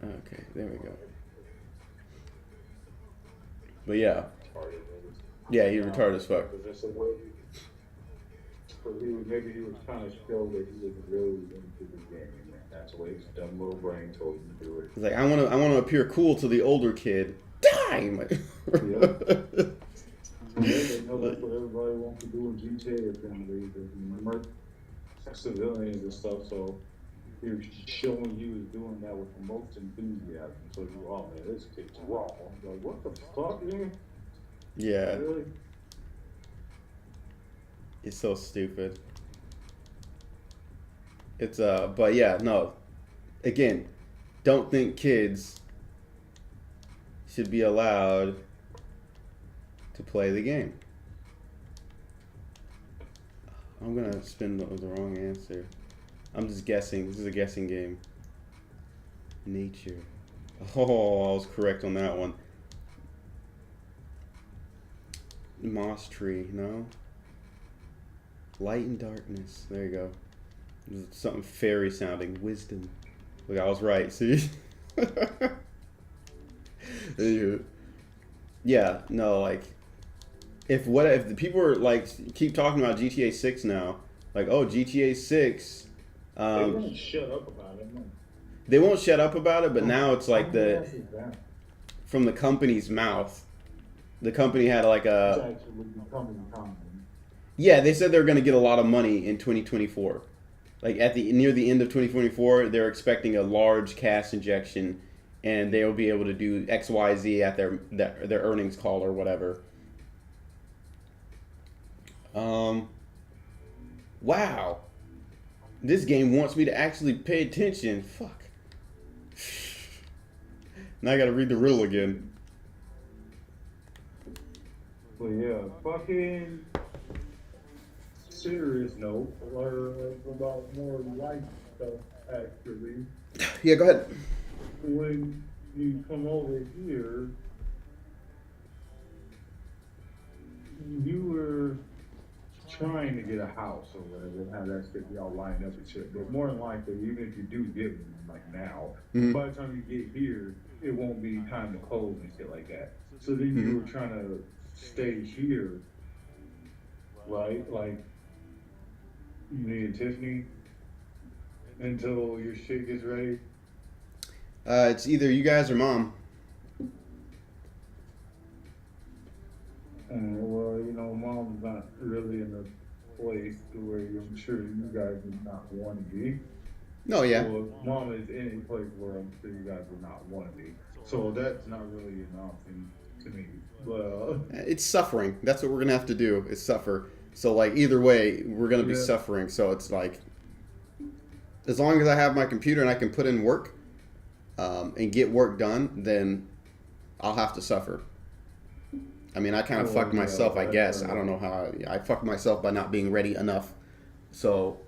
Okay, there we go. But yeah. Yeah, he retarded as fuck. Maybe he was trying to show that he was really into the game, and that's why his dumb little brain told him to do it. He's like, I want to appear cool to the older kid. Die! They know that's what everybody wants to do in GTA, apparently. They murder civilians and stuff, so he was showing he was doing that with the most enthusiasm. So you, oh man, this kid's raw. I'm like, what the fuck, man? Yeah. Really? It's so stupid. It's but yeah, no. Again, don't think kids should be allowed to play the game. I'm gonna spin the wrong answer. I'm just guessing. This is a guessing game. Nature. Oh, I was correct on that one. Moss tree, no? Light and darkness. There you go. Something fairy sounding. Wisdom. Look, I was right. See? Yeah, no, like, if the people are like keep talking about GTA 6 now, like, oh, GTA 6. They won't shut up about it. No. They won't shut up about it, but now it's like from the company's mouth. The company had like a. Yeah, they said they were going to get a lot of money in 2024. Like near the end of 2024, they're expecting a large cash injection, and they'll be able to do XYZ at their earnings call or whatever. Wow. This game wants me to actually pay attention. Fuck. Now I gotta read the riddle again. So yeah, fucking serious note, or about more light stuff actually. Yeah, go ahead. When you come over here, you were trying to get a house or whatever, and have that shit be all lined up and shit. But more than likely, even if you do get one, like now, by the time you get here, it won't be time to close and shit like that. So then you were trying to stay here, right? Like, me and Tiffany, until your shit gets ready. It's either you guys or mom. Well, mom's not really in a place to where I'm sure you guys would not want to be. No, yeah. Well, mom is in a place where I'm sure you guys would not want to be. So that's not really an option to me. But it's suffering. That's what we're gonna have to do. Is suffer. So like either way, we're gonna be suffering. So it's like, as long as I have my computer and I can put in work, and get work done, then I'll have to suffer. I mean, I kind of fucked myself, I guess. I don't know how. I fucked myself by not being ready enough. So,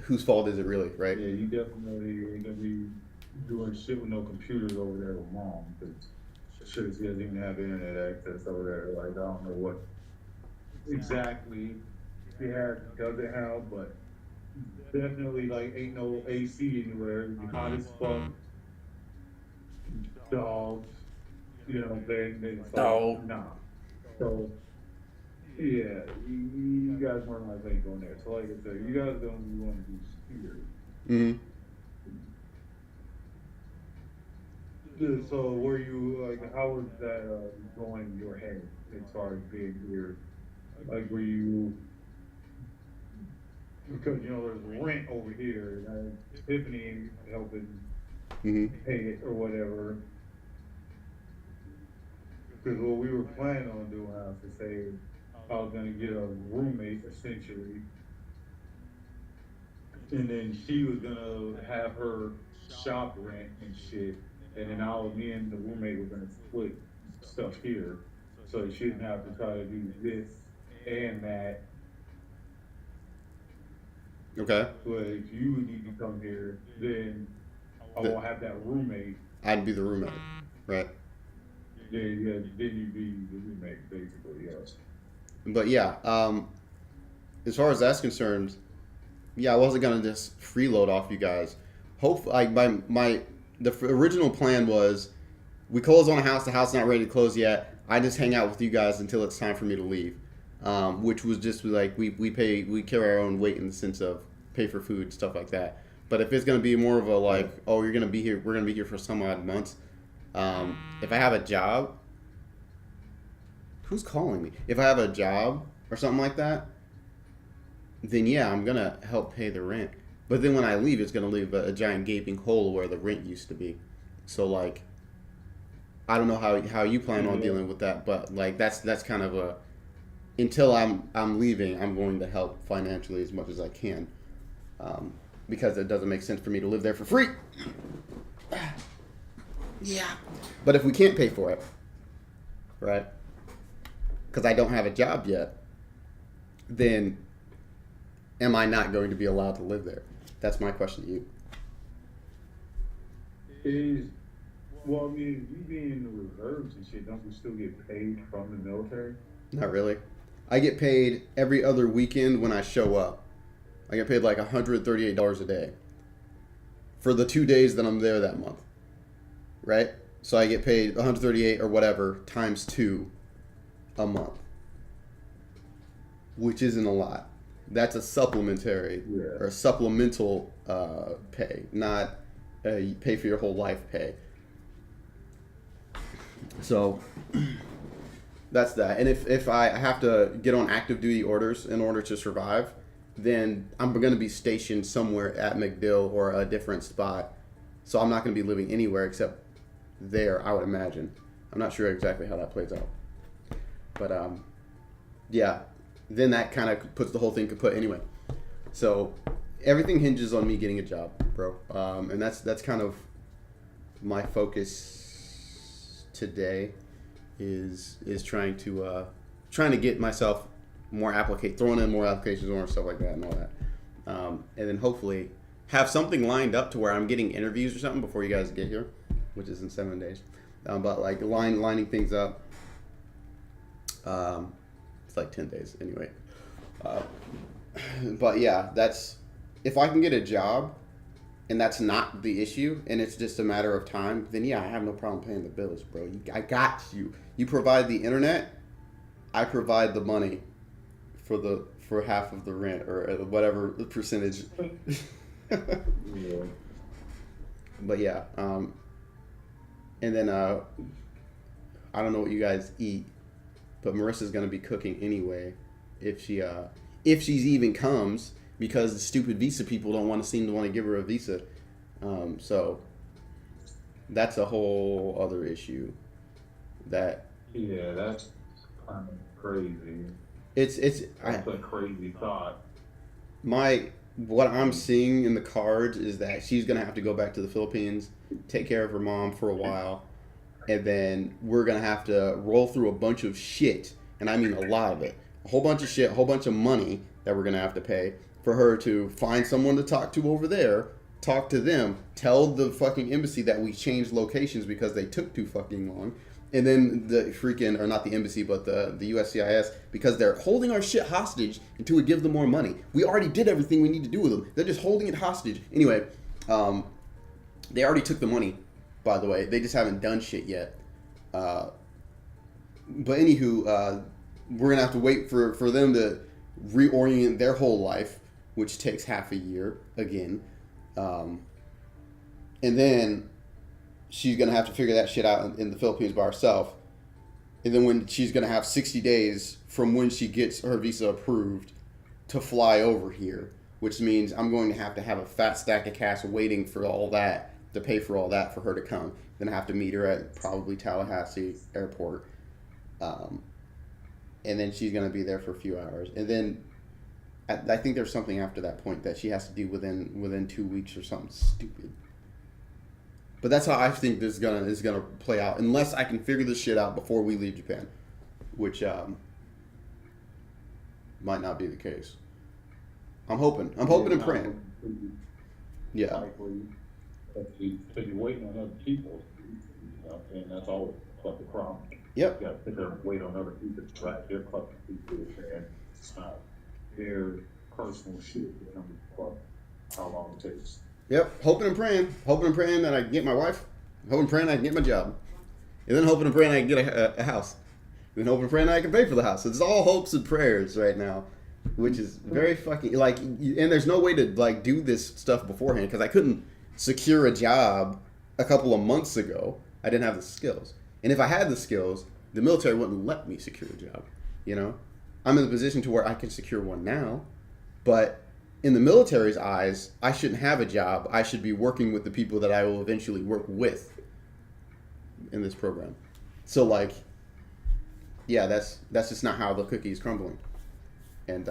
whose fault is it really, right? Yeah, you definitely ain't gonna be doing shit with no computers over there with mom. Because shit, she doesn't even have internet access over there. Like, I don't know what exactly she doesn't have, but definitely, like, ain't no AC anywhere. It's hot as fuck. Dogs. You know what I'm saying? It's like, nah. So, yeah, you guys weren't like going there. So, like I said, you guys don't want to be here. So, were you, like, how was that going in your head as far as being here? Like, were you, because, there's rent over here, and Tiffany helping pay it or whatever. Because what we were planning on doing, I was to say, I was going to get a roommate, essentially. And then she was going to have her shop rent and shit. And then me and the roommate were going to split stuff here. So she didn't have to try to do this and that. Okay. But if you need to come here, then I won't have that roommate. I'd be the roommate, right? Yeah, then you'd be the roommate, basically, yes. But yeah, as far as that's concerned, yeah, I wasn't gonna just freeload off you guys. The original plan was we close on a house. The house is not ready to close yet. I just hang out with you guys until it's time for me to leave, which was just like we carry our own weight in the sense of pay for food, stuff like that. But if it's gonna be more of a like, oh, you're gonna be here, we're gonna be here for some odd months. If I have a job, who's calling me? If I have a job or something like that, then yeah, I'm gonna help pay the rent. But then when I leave, it's gonna leave a giant gaping hole where the rent used to be. So like, I don't know how you plan on dealing with that, but like that's kind of a, until I'm leaving, I'm going to help financially as much as I can, because it doesn't make sense for me to live there for free. Yeah. But if we can't pay for it, right, because I don't have a job yet, then am I not going to be allowed to live there? That's my question to you. Well, I mean, you being in the reserves and shit, don't you still get paid from the military? Not really. I get paid every other weekend when I show up. I get paid like $138 a day for the 2 days that I'm there that month. Right? So I get paid $138 or whatever times 2 a month, which isn't a lot. That's a supplementary or a supplemental pay, not a pay for your whole life pay. So that's that. And if I have to get on active duty orders in order to survive, then I'm going to be stationed somewhere at McDill or a different spot. So I'm not going to be living anywhere except there, I would imagine. I'm not sure exactly how that plays out. But yeah, then that kind of puts the whole thing kaput anyway. So everything hinges on me getting a job, bro. And that's kind of my focus today is trying to get myself throwing in more applications, more stuff like that and all that. And then hopefully have something lined up to where I'm getting interviews or something before you guys get here, which is in 7 days. But like lining things up. It's like 10 days anyway. Uh, but yeah, that's if I can get a job and that's not the issue and it's just a matter of time, then yeah, I have no problem paying the bills, bro. I got you. You provide the internet, I provide the money for half of the rent or whatever percentage. Yeah. But yeah, and then I don't know what you guys eat, but Marissa's gonna be cooking anyway if she's even comes because the stupid visa people don't seem to want to give her a visa. So that's a whole other issue. That Yeah, that's kind of crazy. it's That's a crazy thought. what I'm seeing in the cards is that she's gonna have to go back to the Philippines, take care of her mom for a while, and then we're gonna have to roll through a bunch of shit, and I mean a lot of it, a whole bunch of shit, a whole bunch of money that we're gonna have to pay for her to find someone to talk to over there, talk to them, tell the fucking embassy that we changed locations because they took too fucking long. And then the freaking, or not the embassy, but the USCIS, because they're holding our shit hostage until we give them more money. We already did everything we need to do with them. They're just holding it hostage. Anyway, they already took the money, by the way. They just haven't done shit yet. But anywho, we're going to have to wait for them to reorient their whole life, which takes half a year, again. And then she's going to have to figure that shit out in the Philippines by herself. And then when she's going to have 60 days from when she gets her visa approved to fly over here, which means I'm going to have a fat stack of cash waiting for all that, to pay for all that for her to come. Then I have to meet her at probably Tallahassee Airport. And then she's going to be there for a few hours. And then I think there's something after that point that she has to do within 2 weeks or something stupid. But that's how I think this is gonna play out, unless I can figure this shit out before we leave Japan, which might not be the case. I'm hoping and praying. Yeah. Because you're waiting on other people, and that's always the problem. Yep. You got to sit there and wait on other people to track their fucking people, and their personal shit becomes how long it takes. Yep, hoping and praying that I can get my wife, hoping and praying I can get my job, and then hoping and praying I can get a house, and then hoping and praying I can pay for the house. It's all hopes and prayers right now, which is very fucking, like, and there's no way to, like, do this stuff beforehand, because I couldn't secure a job a couple of months ago. I didn't have the skills, and if I had the skills, the military wouldn't let me secure a job, you know? I'm in the position to where I can secure one now, but in the military's eyes, I shouldn't have a job. I should be working with the people that I will eventually work with in this program. So, like, yeah, that's just not how the cookie is crumbling. And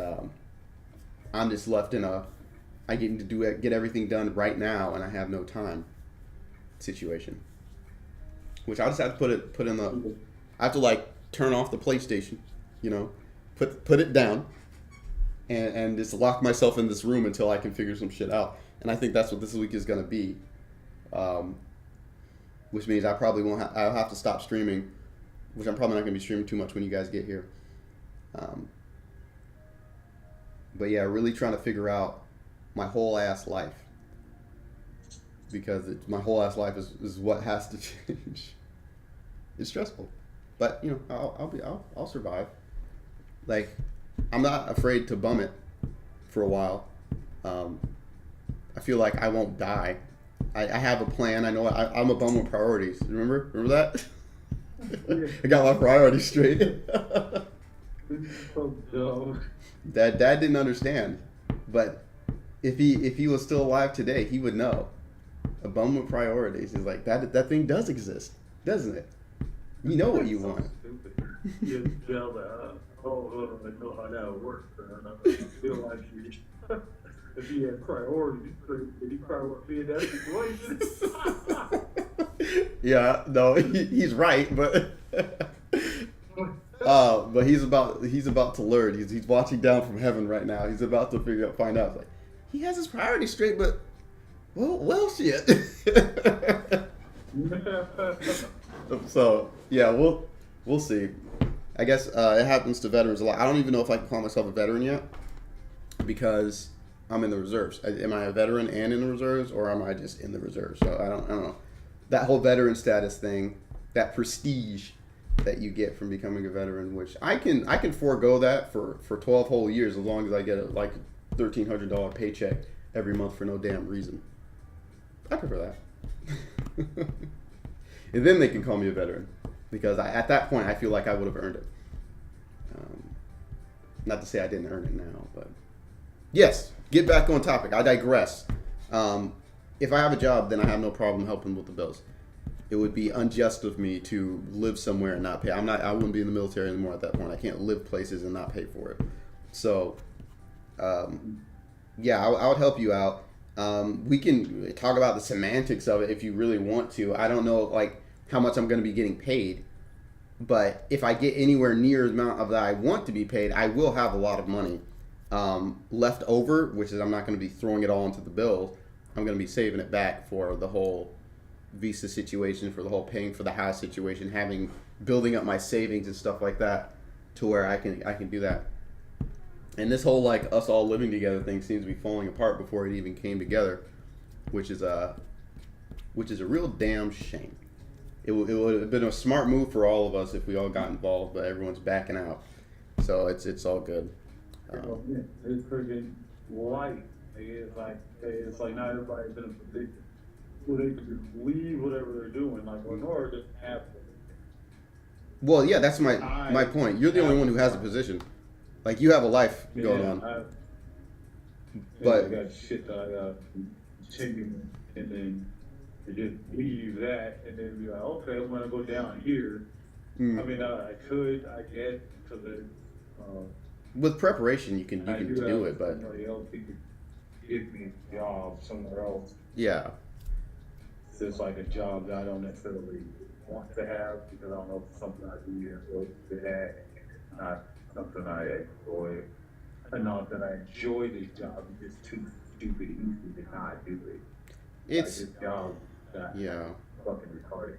I'm just left in I get everything done right now, and I have no time situation. Which I'll just have to put in the. I have to, like, turn off the PlayStation, you know, put it down. And just lock myself in this room until I can figure some shit out. And I think that's what this week is going to be. Which means I probably won't I'll have to stop streaming, which I'm probably not going to be streaming too much when you guys get here. But yeah, really trying to figure out my whole ass life. Because my whole ass life is what has to change. It's stressful. But, you know, I'll survive. Like, I'm not afraid to bum it for a while. I feel like I won't die. I have a plan. I know I'm a bum with priorities. Remember that? I got my priorities straight. So dumb. Dad didn't understand, but if he was still alive today, he would know. A bum with priorities is like that thing does exist, doesn't it? You know what you want. You tell I know how that works. I feel like if he had priorities, he probably would be in that situation. Yeah, no, he's right, but he's about to learn. He's watching down from heaven right now. He's about to find out. Like, he has his priorities straight, but well, shit. So yeah, we'll see. I guess it happens to veterans a lot. I don't even know if I can call myself a veteran yet because I'm in the reserves. Am I a veteran and in the reserves, or am I just in the reserves? So I don't know. That whole veteran status thing, that prestige that you get from becoming a veteran, which I can forego that for 12 whole years as long as I get a like $1,300 paycheck every month for no damn reason. I prefer that. And then they can call me a veteran because at that point I feel like I would have earned it. Not to say I didn't earn it now, but yes, get back on topic. I digress. If I have a job, then I have no problem helping with the bills. It would be unjust of me to live somewhere and not pay. I wouldn't be in the military anymore at that point. I can't live places and not pay for it. So, yeah, I would help you out. We can talk about the semantics of it if you really want to. I don't know like how much I'm going to be getting paid, but if I get anywhere near the amount of that I want to be paid, I will have a lot of money left over, which is I'm not going to be throwing it all into the bills. I'm going to be saving it back for the whole visa situation, for the whole paying for the house situation, building up my savings and stuff like that to where I can do that. And this whole like us all living together thing seems to be falling apart before it even came together, which is a real damn shame. It would have been a smart move for all of us if we all got involved, but everyone's backing out, so it's all good. It's freaking light. It's like not everybody's in a position where they can just leave whatever they're doing. Like Lenore doesn't have. Well, yeah, that's my point. You're the only one who has a position. Like you have a life going on. But I got shit that I got changing, and then to just leave that, and then be like, okay, I'm gonna go down here. I mean, I guess, because with preparation, you can do it, but somebody else who could give me a job somewhere else. Yeah. It's just like a job that I don't necessarily want to have because I don't know if it's something I do to have, not something I enjoy. And not that I enjoy this job, it's just too stupid easy to not do it. It's like this job that fucking retarded.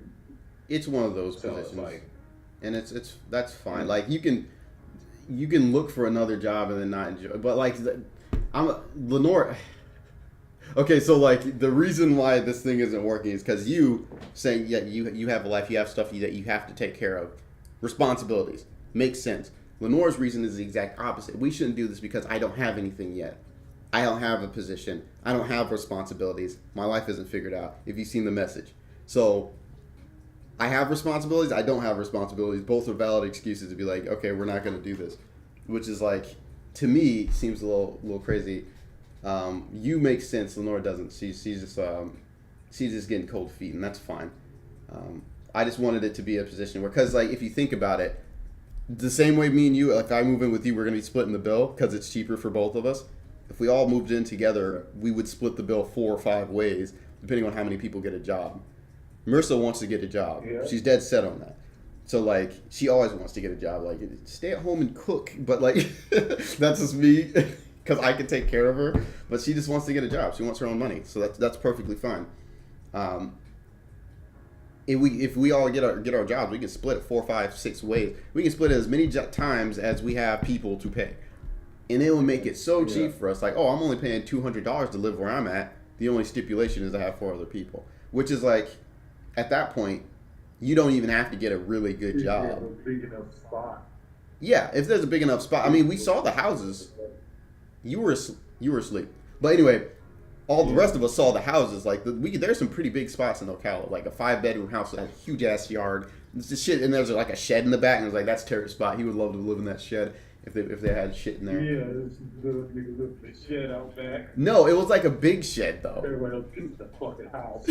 It's one of those positions, and it's that's fine. Like you can look for another job and then not enjoy. But like Lenore. Okay, so like the reason why this thing isn't working is because you saying you have a life, you have stuff that you have to take care of, responsibilities. Makes sense. Lenore's reason is the exact opposite. We shouldn't do this because I don't have anything yet. I don't have a position. I don't have responsibilities. My life isn't figured out. If you've seen the message. So I have responsibilities. I don't have responsibilities. Both are valid excuses to be like, okay, we're not going to do this. Which is like, to me, seems a little crazy. You make sense. Lenore doesn't. She's just getting cold feet, and that's fine. I just wanted it to be a position where, because like if you think about it, the same way me and you, if I move in with you, we're going to be splitting the bill because it's cheaper for both of us. If we all moved in together, we would split the bill 4 or 5 ways, depending on how many people get a job. Marissa wants to get a job. Yeah. She's dead set on that. So, like, she always wants to get a job. Like, stay at home and cook. But, like, that's just me because I can take care of her. But she just wants to get a job. She wants her own money. So that's perfectly fine. If we all get our jobs, we can split it 4, 5, 6 ways. We can split it as many times as we have people to pay. And it will make it so cheap for us. Like, oh, I'm only paying $200 to live where I'm at. The only stipulation is I have 4 other people. Which is like, at that point, you don't even have to get a really good job. A big enough spot. Yeah, if there's a big enough spot. I mean, we saw the houses. You were asleep. But anyway, all the rest of us saw the houses. Like, there's some pretty big spots in Ocala. Like a 5-bedroom house with a huge-ass yard. It's just shit. And there's like a shed in the back. And it was like, that's Terry's spot. He would love to live in that shed. If they had shit in there. Yeah, the shed out back. No, it was like a big shed though. Everyone else gets the fucking house.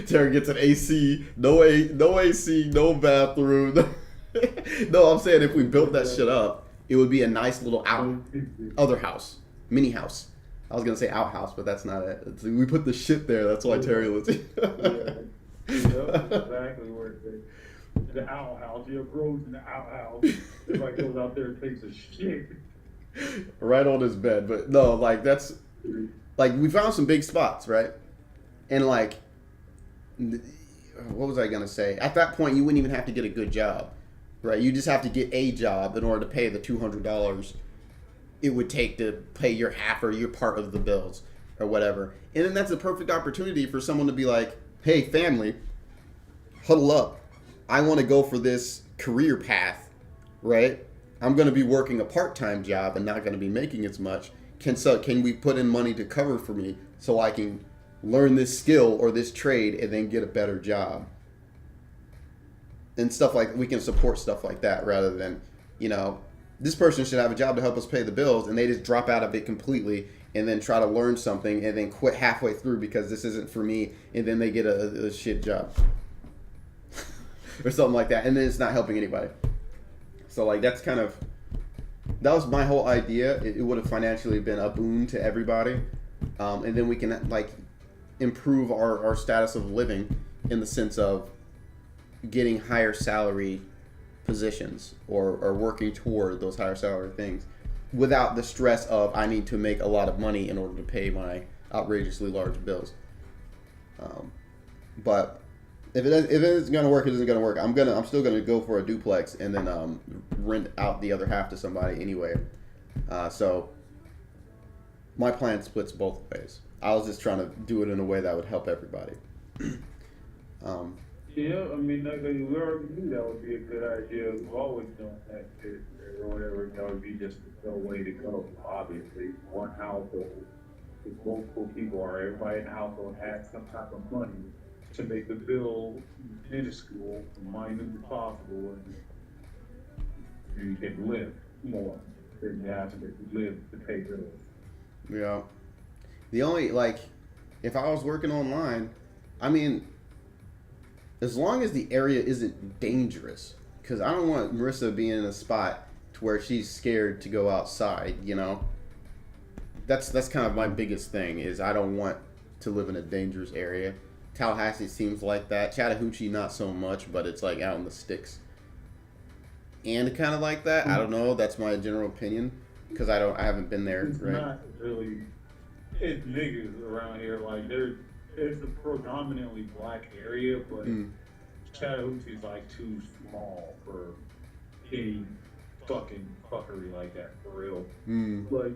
Terry gets an AC, no AC, no bathroom. No, I'm saying if we built that shit up, it would be a nice little other house, mini house. I was gonna say outhouse, but that's not it. We put the shit there. That's why Terry lives. Exactly where it is. The outhouse. You have roads in the outhouse. Everybody goes out there and takes a shit. Right on his bed. But no, like that's like we found some big spots, right? And like, what was I gonna say? At that point, you wouldn't even have to get a good job. right? You just have to get a job in order to pay the $200 it would take to pay your half or your part of the bills or whatever. And then that's a perfect opportunity for someone to be like, hey, family, huddle up. I want to go for this career path, right? I'm going to be working a part-time job and not going to be making as much. Can we put in money to cover for me so I can learn this skill or this trade and then get a better job? And stuff like, we can support stuff like that rather than, this person should have a job to help us pay the bills and they just drop out of it completely and then try to learn something and then quit halfway through because this isn't for me, and then they get a shit job. Or something like that, and then it's not helping anybody. So like that was my whole idea. It would have financially been a boon to everybody, and then we can like improve our status of living in the sense of getting higher salary positions or working toward those higher salary things without the stress of I need to make a lot of money in order to pay my outrageously large bills. But if it isn't gonna work, it isn't gonna work. I'm still gonna go for a duplex and then rent out the other half to somebody anyway. So my plan splits both ways. I was just trying to do it in a way that would help everybody. Yeah, I mean, like, we already knew that would be a good idea. We've always done that shit or whatever. That would be just the way to go. Obviously, one household, if multiple people are, everybody in the household has some type of money to make the bill minuscule, minute as possible, and you can live more than you have to live to pay bills. Yeah. The only, if I was working online, I mean, as long as the area isn't dangerous, because I don't want Marissa being in a spot to where she's scared to go outside, That's kind of my biggest thing, is I don't want to live in a dangerous area. Tallahassee seems like that. Chattahoochee, not so much, but it's like out in the sticks. And kind of like that. I don't know. That's my general opinion, because I haven't been there. It's right? not really. It's niggas around here. Like it's a predominantly black area, but Chattahoochee's like too small for any fucking fuckery like that for real. Like,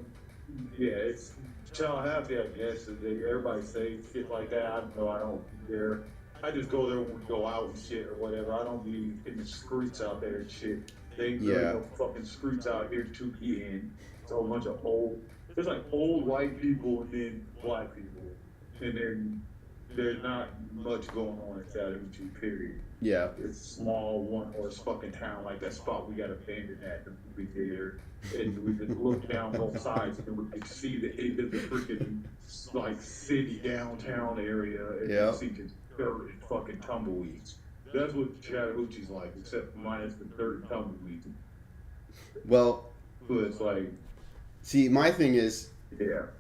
yeah, it's Tallahassee, I guess. Everybody say shit like that. I don't care. I just go there when we go out and shit or whatever. I don't be in the streets out there and shit. They ain't really no fucking streets out here to be in. It's a whole bunch of there's like old white people and then black people. And then there's not much going on in Chattahoochee, period. Yeah. It's small one-horse fucking town like that spot we got abandoned at the movie theater. And we just look down both sides and we can see the end of the freaking like city downtown area, and you see just dirt and fucking tumbleweeds. That's what Chattahoochee's like, except minus the dirt and tumbleweeds. Well, but it's like, see, my thing is,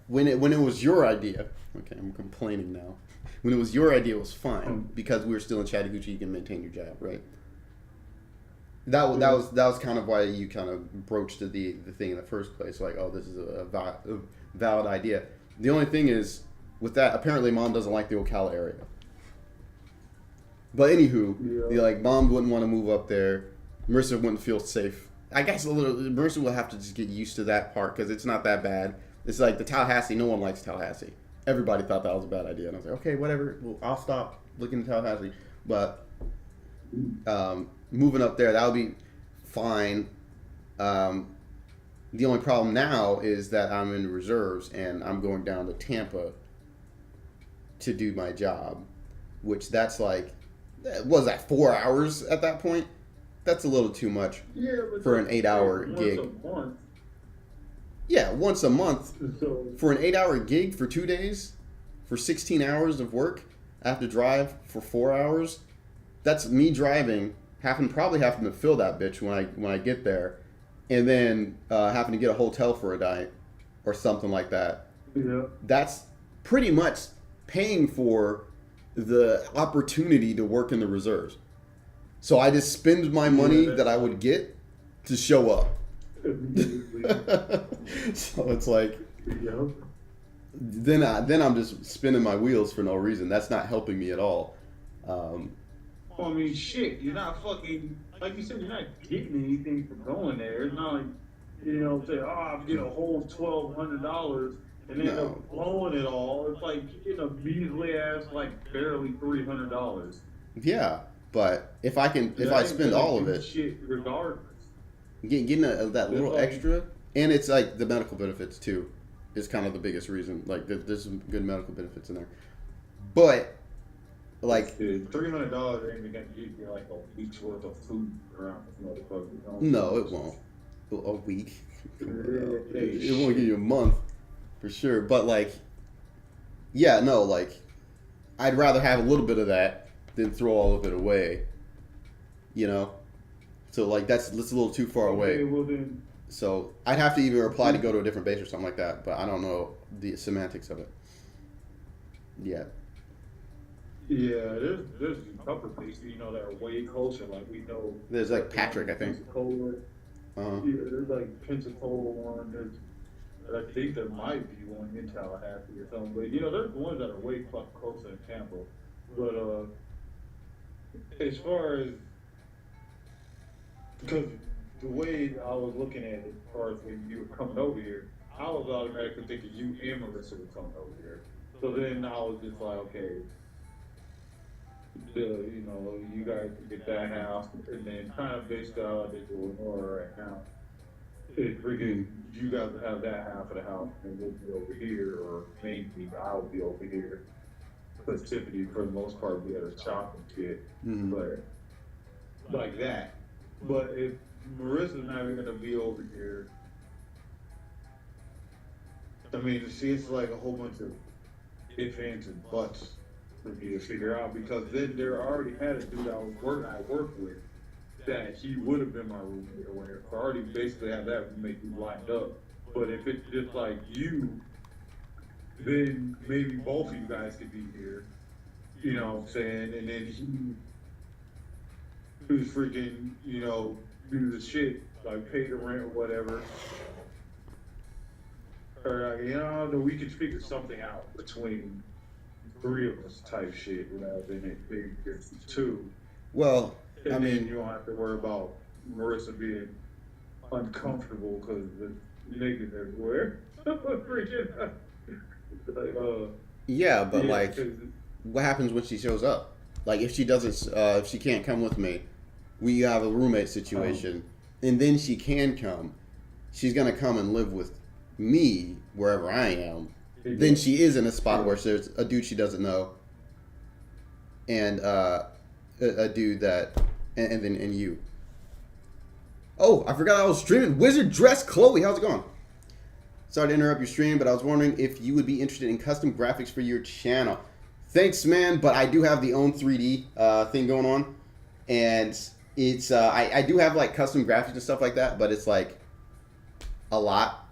when it was your idea. Okay, I'm complaining now. When it was your idea, it was fine because we were still in Chattahoochee. You can maintain your job, right? That was kind of why you kind of broached the thing in the first place. Like, oh, this is a valid idea. The only thing is, with that, apparently mom doesn't like the Ocala area. But anywho, mom wouldn't want to move up there. Marissa wouldn't feel safe. I guess Marissa will have to just get used to that part because it's not that bad. It's like the Tallahassee. No one likes Tallahassee. Everybody thought that was a bad idea, and I was like, okay, whatever. Well, I'll stop looking at Tallahassee. But moving up there, that'll be fine. The only problem now is that I'm in reserves and I'm going down to Tampa to do my job, which that's like, what was that, 4 hours at that point? That's a little too much for an 8-hour gig. Yeah, once a month for an 8-hour gig for 2 days, for 16 hours of work. I have to drive for 4 hours. That's me driving, probably having to fill that bitch when I get there, and then having to get a hotel for a night or something like that. Yeah. That's pretty much paying for the opportunity to work in the reserves. So I just spend my money that I would get to show up. So it's like, then I'm just spinning my wheels for no reason. That's not helping me at all. I mean, shit, you're not fucking, like you said, you're not getting anything for going there. It's not like, say, oh, I'm getting a whole $1,200 and end No. up blowing it all. It's like getting a measly ass, like barely $300. Yeah, but if I That ain't spend gonna all of do it, shit regardless. getting that little like- extra, and it's like the medical benefits too, is kind of the biggest reason. Like there's some good medical benefits in there, but like Dude, $300 ain't even gonna get you like a week's worth of food around this motherfucker. no, it won't. A week, Yeah, it won't give you a month for sure. But like, yeah, no, like I'd rather have a little bit of that than throw all of it away. You know, so like that's a little too far away. Okay, well then, So I'd have to even apply to go to a different base or something like that, but I don't know the semantics of it. Yeah. yeah, there's a couple places, that are way closer. Like we know. There's like Patrick, I think. Pensacola. Uh, Yeah, there's like Pensacola one. I think there might be one in Tallahassee or something. But there's ones that are way closer than Tampa. But as far as because the way I was looking at it, as far as when you were coming over here, I was automatically thinking you and Marissa were coming over here. So then I was just like, okay, you guys can get that house, and then kind of based on they do in order right now. It's freaking, you guys will have that half of the house, and we'll be over here, or maybe I'll be over here. Because Tiffany, for the most part, we had a shopping kit, mhm. but like that. But if Marissa's not even gonna be over here, I mean, see, it's like a whole bunch of ifs, ands, and buts for me to figure out, because then there already had a dude I worked with that he would have been my roommate or whatever. So I already basically have that roommate lined up. But if it's just like you, then maybe both of you guys could be here. You know what I'm saying? And then who's freaking, do the shit, like pay the rent or whatever. Or we could figure something out between three of us type shit without being it big two. Well, And I then mean, you don't have to worry about Marissa being uncomfortable because the niggas everywhere. Freaking, yeah, but yeah, like, 'cause- what happens when she shows up? Like, if she doesn't, if she can't come with me, we have a roommate situation, and then she can come. She's gonna come and live with me wherever I am. Then she is in a spot where there's a dude she doesn't know, and a dude that, and then you. Oh, I forgot I was streaming. Wizard Dress Chloe, how's it going? Sorry to interrupt your stream, but I was wondering if you would be interested in custom graphics for your channel. Thanks, man, but I do have the own 3D thing going on, and it's I do have like custom graphics and stuff like that, but it's like a lot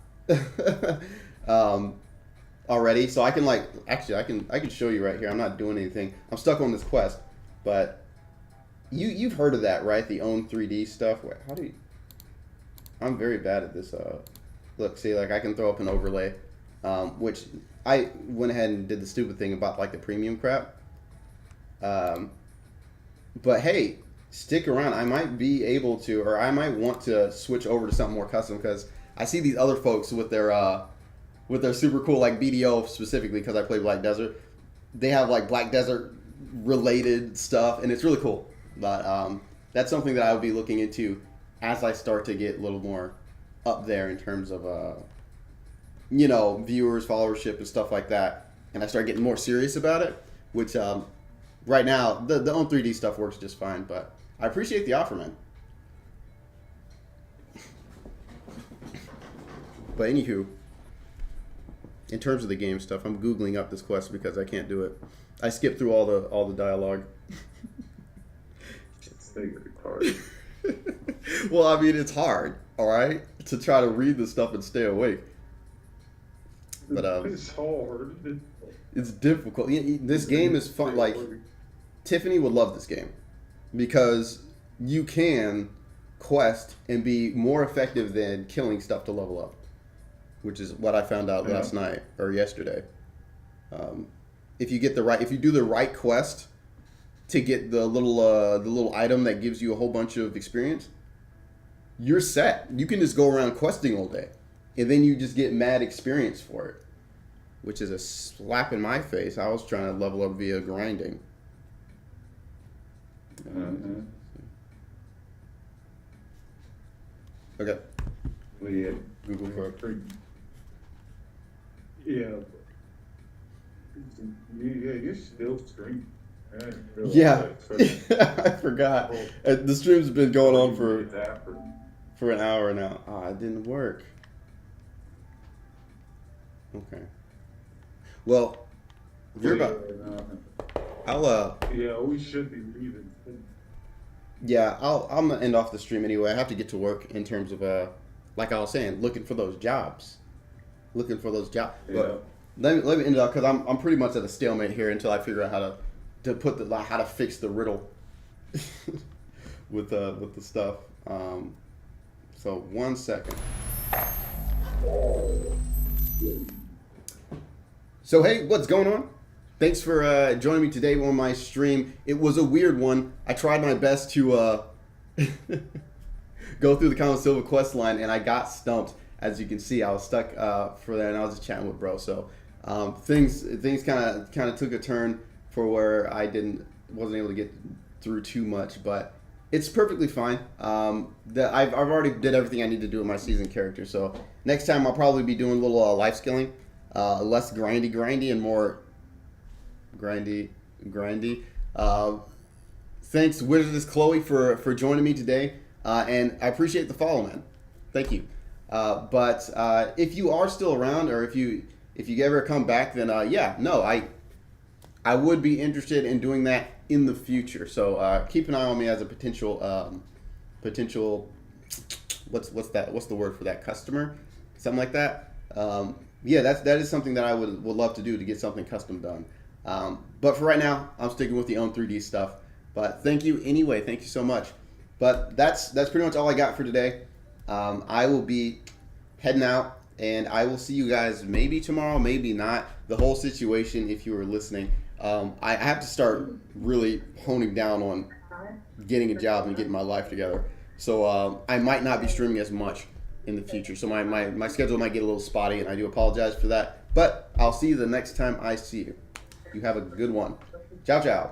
already. So I can I can show you right here. I'm not doing anything. I'm stuck on this quest, but you've heard of that, right? The own 3D stuff. Wait, how do you? I'm very bad at this. Look, see, like I can throw up an overlay, which I went ahead and did the stupid thing about like the premium crap. But hey, stick around. I might be able to, or I might want to switch over to something more custom, because I see these other folks with their super cool like BDO specifically, because I play Black Desert. They have like Black Desert related stuff, and it's really cool. But that's something that I would be looking into as I start to get a little more up there in terms of viewers, followership, and stuff like that, and I start getting more serious about it. Which right now the own 3D stuff works just fine, but I appreciate the offer, man. But anywho, in terms of the game stuff, I'm googling up this quest because I can't do it. I skipped through all the dialogue. Well, I mean, it's hard, all right, to try to read the stuff and stay awake. But it's hard. it's difficult. This game is fun. Like, Tiffany would love this game because you can quest and be more effective than killing stuff to level up, which is what I found out last night or yesterday. If you do the right quest, to get the little item that gives you a whole bunch of experience, you're set. You can just go around questing all day, and then you just get mad experience for it, which is a slap in my face. I was trying to level up via grinding. Okay. Well, yeah. Google for Yeah. Yeah, you're still streaming. Yeah, I forgot. The stream's been going on for an hour now. Ah, it didn't work. Okay. Well, you're about. I'll Yeah, we should be leaving. Yeah, I'm gonna end off the stream anyway. I have to get to work in terms of like I was saying, looking for those jobs. Looking for those jobs. Yeah. But let me end it off because I'm pretty much at a stalemate here until I figure out how to fix the riddle with the stuff. So 1 second. So hey, what's going on? Thanks for joining me today on my stream. It was a weird one. I tried my best to go through the Common Silva quest line, and I got stumped. As you can see, I was stuck for that, and I was just chatting with bro. So things kind of took a turn for where I wasn't able to get through too much, but it's perfectly fine. I've already did everything I need to do with my seasoned character. So next time I'll probably be doing a little life skilling, less grindy, and more grindy. Thanks, Wizardess Chloe, for joining me today, and I appreciate the follow, man. Thank you. But if you are still around, or if you ever come back, then I would be interested in doing that in the future. So keep an eye on me as a potential what's the word for that, customer, something like that. That is something that I would love to do, to get something custom done. But for right now, I'm sticking with the own 3D stuff. But thank you anyway. Thank you so much. But that's pretty much all I got for today. I will be heading out, and I will see you guys maybe tomorrow, maybe not. The whole situation, if you were listening, I have to start really honing down on getting a job and getting my life together. So I might not be streaming as much in the future. So my schedule might get a little spotty, and I do apologize for that. But I'll see you the next time I see you. You have a good one. Ciao, ciao.